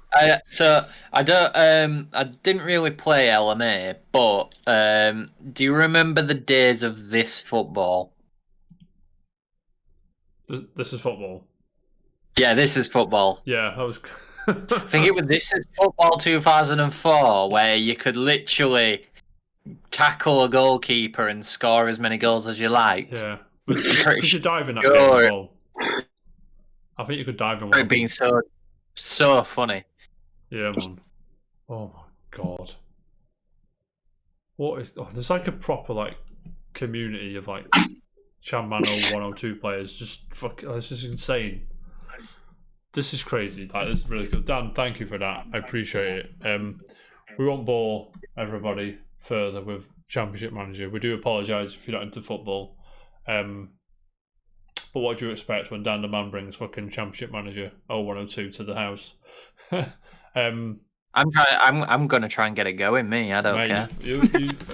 I don't. I didn't really play LMA, but do you remember the days of this football? This is football. Yeah, this is football. Yeah, that was. I think it was This is Football 2004, where you could literally tackle a goalkeeper and score as many goals as you liked. Yeah, Pretty could you dive in that sure. game as well? I think you could dive in one. It being so funny. Yeah, man. Oh my god. What is? Oh, there's like a proper like community of like Chanmano 102 players. Just fuck. Oh, this is insane. This is crazy. Like, this is really cool. Dan, thank you for that. I appreciate it. We won't bore everybody further with Championship Manager. We do apologise if you're not into football. But what do you expect when Dan the Man brings fucking Championship Manager 0102 to the house? I'm gonna try and get it going. Me, I don't Mate, care. you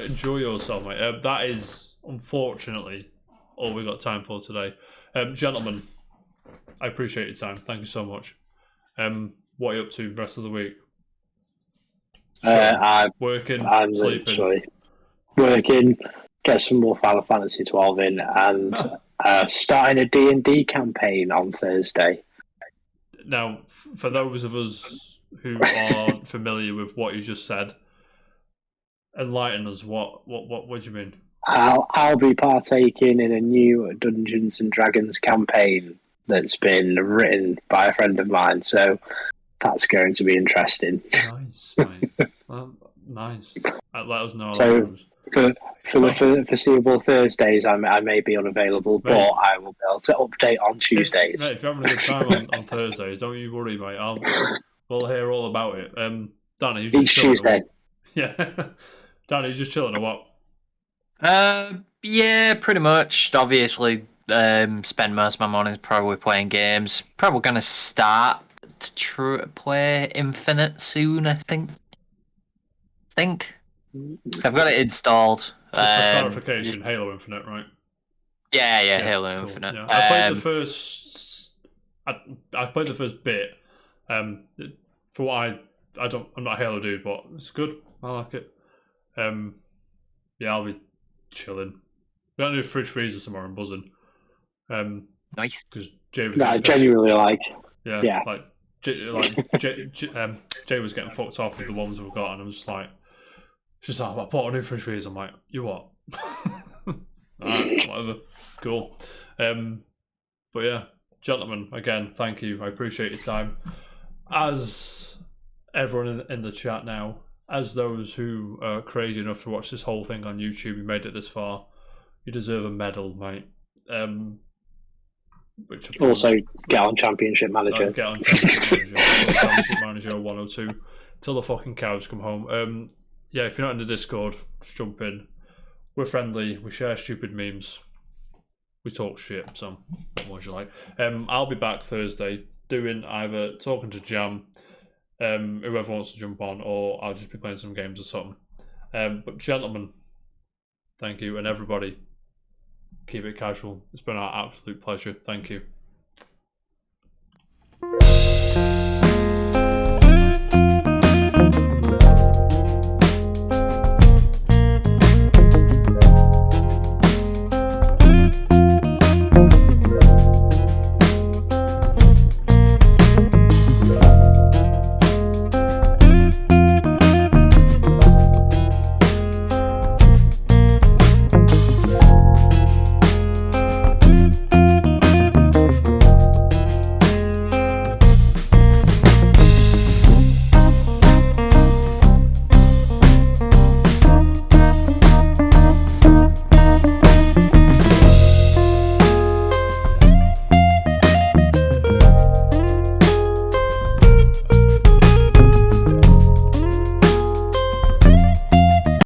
enjoy yourself, mate. That is unfortunately all we got time for today. Gentlemen, I appreciate your time. Thank you so much. What are you up to the rest of the week? I'm Working, sleeping. literally working, get some more Final Fantasy 12 in, and starting a D&D campaign on Thursday. Now, for those of us who aren't familiar with what you just said, enlighten us. What do you mean? I'll be partaking in a new Dungeons and Dragons campaign that's been written by a friend of mine, so that's going to be interesting. Nice, mate. Nice. Let us know. So, for the foreseeable Thursdays, I may be unavailable, Mate. but I will be able to update on Tuesdays. Mate, if you're having a good time on Thursdays, don't you worry, mate. We'll hear all about it. Danny, you just Each chilling, Tuesday. Yeah. Danny, you just chilling or what? Yeah, pretty much. Obviously, spend most of my mornings probably playing games. Probably gonna start to play Infinite soon. I think. I've got it installed. Just for clarification, Halo Infinite, right? Yeah, Halo cool. Infinite. Yeah. I played the first. I played the first bit. For what I'm not a Halo dude, but it's good. I like it. Yeah, I'll be chilling. We don't do fridge freezer tomorrow. I'm buzzing. Nice. Because Jay was That I getting pissed. genuinely like. Yeah. Like Jay was getting fucked off with the ones we've got, and I'm just like, she's like, I bought a new fridge freezer. I'm like, you what? Alright, whatever. Cool. But yeah, gentlemen, again, thank you. I appreciate your time. As everyone in the chat now, as those who are crazy enough to watch this whole thing on YouTube, you made it this far, you deserve a medal, mate. Which Also, get on Championship Manager. Get on Championship Manager 102 till the fucking cows come home. Yeah, if you're not in the Discord, just jump in. We're friendly. We share stupid memes. We talk shit. So, what more would you like? I'll be back Thursday doing either talking to Jam, whoever wants to jump on, or I'll just be playing some games or something. But gentlemen, thank you, and everybody, keep it casual. It's been our absolute pleasure. Thank you.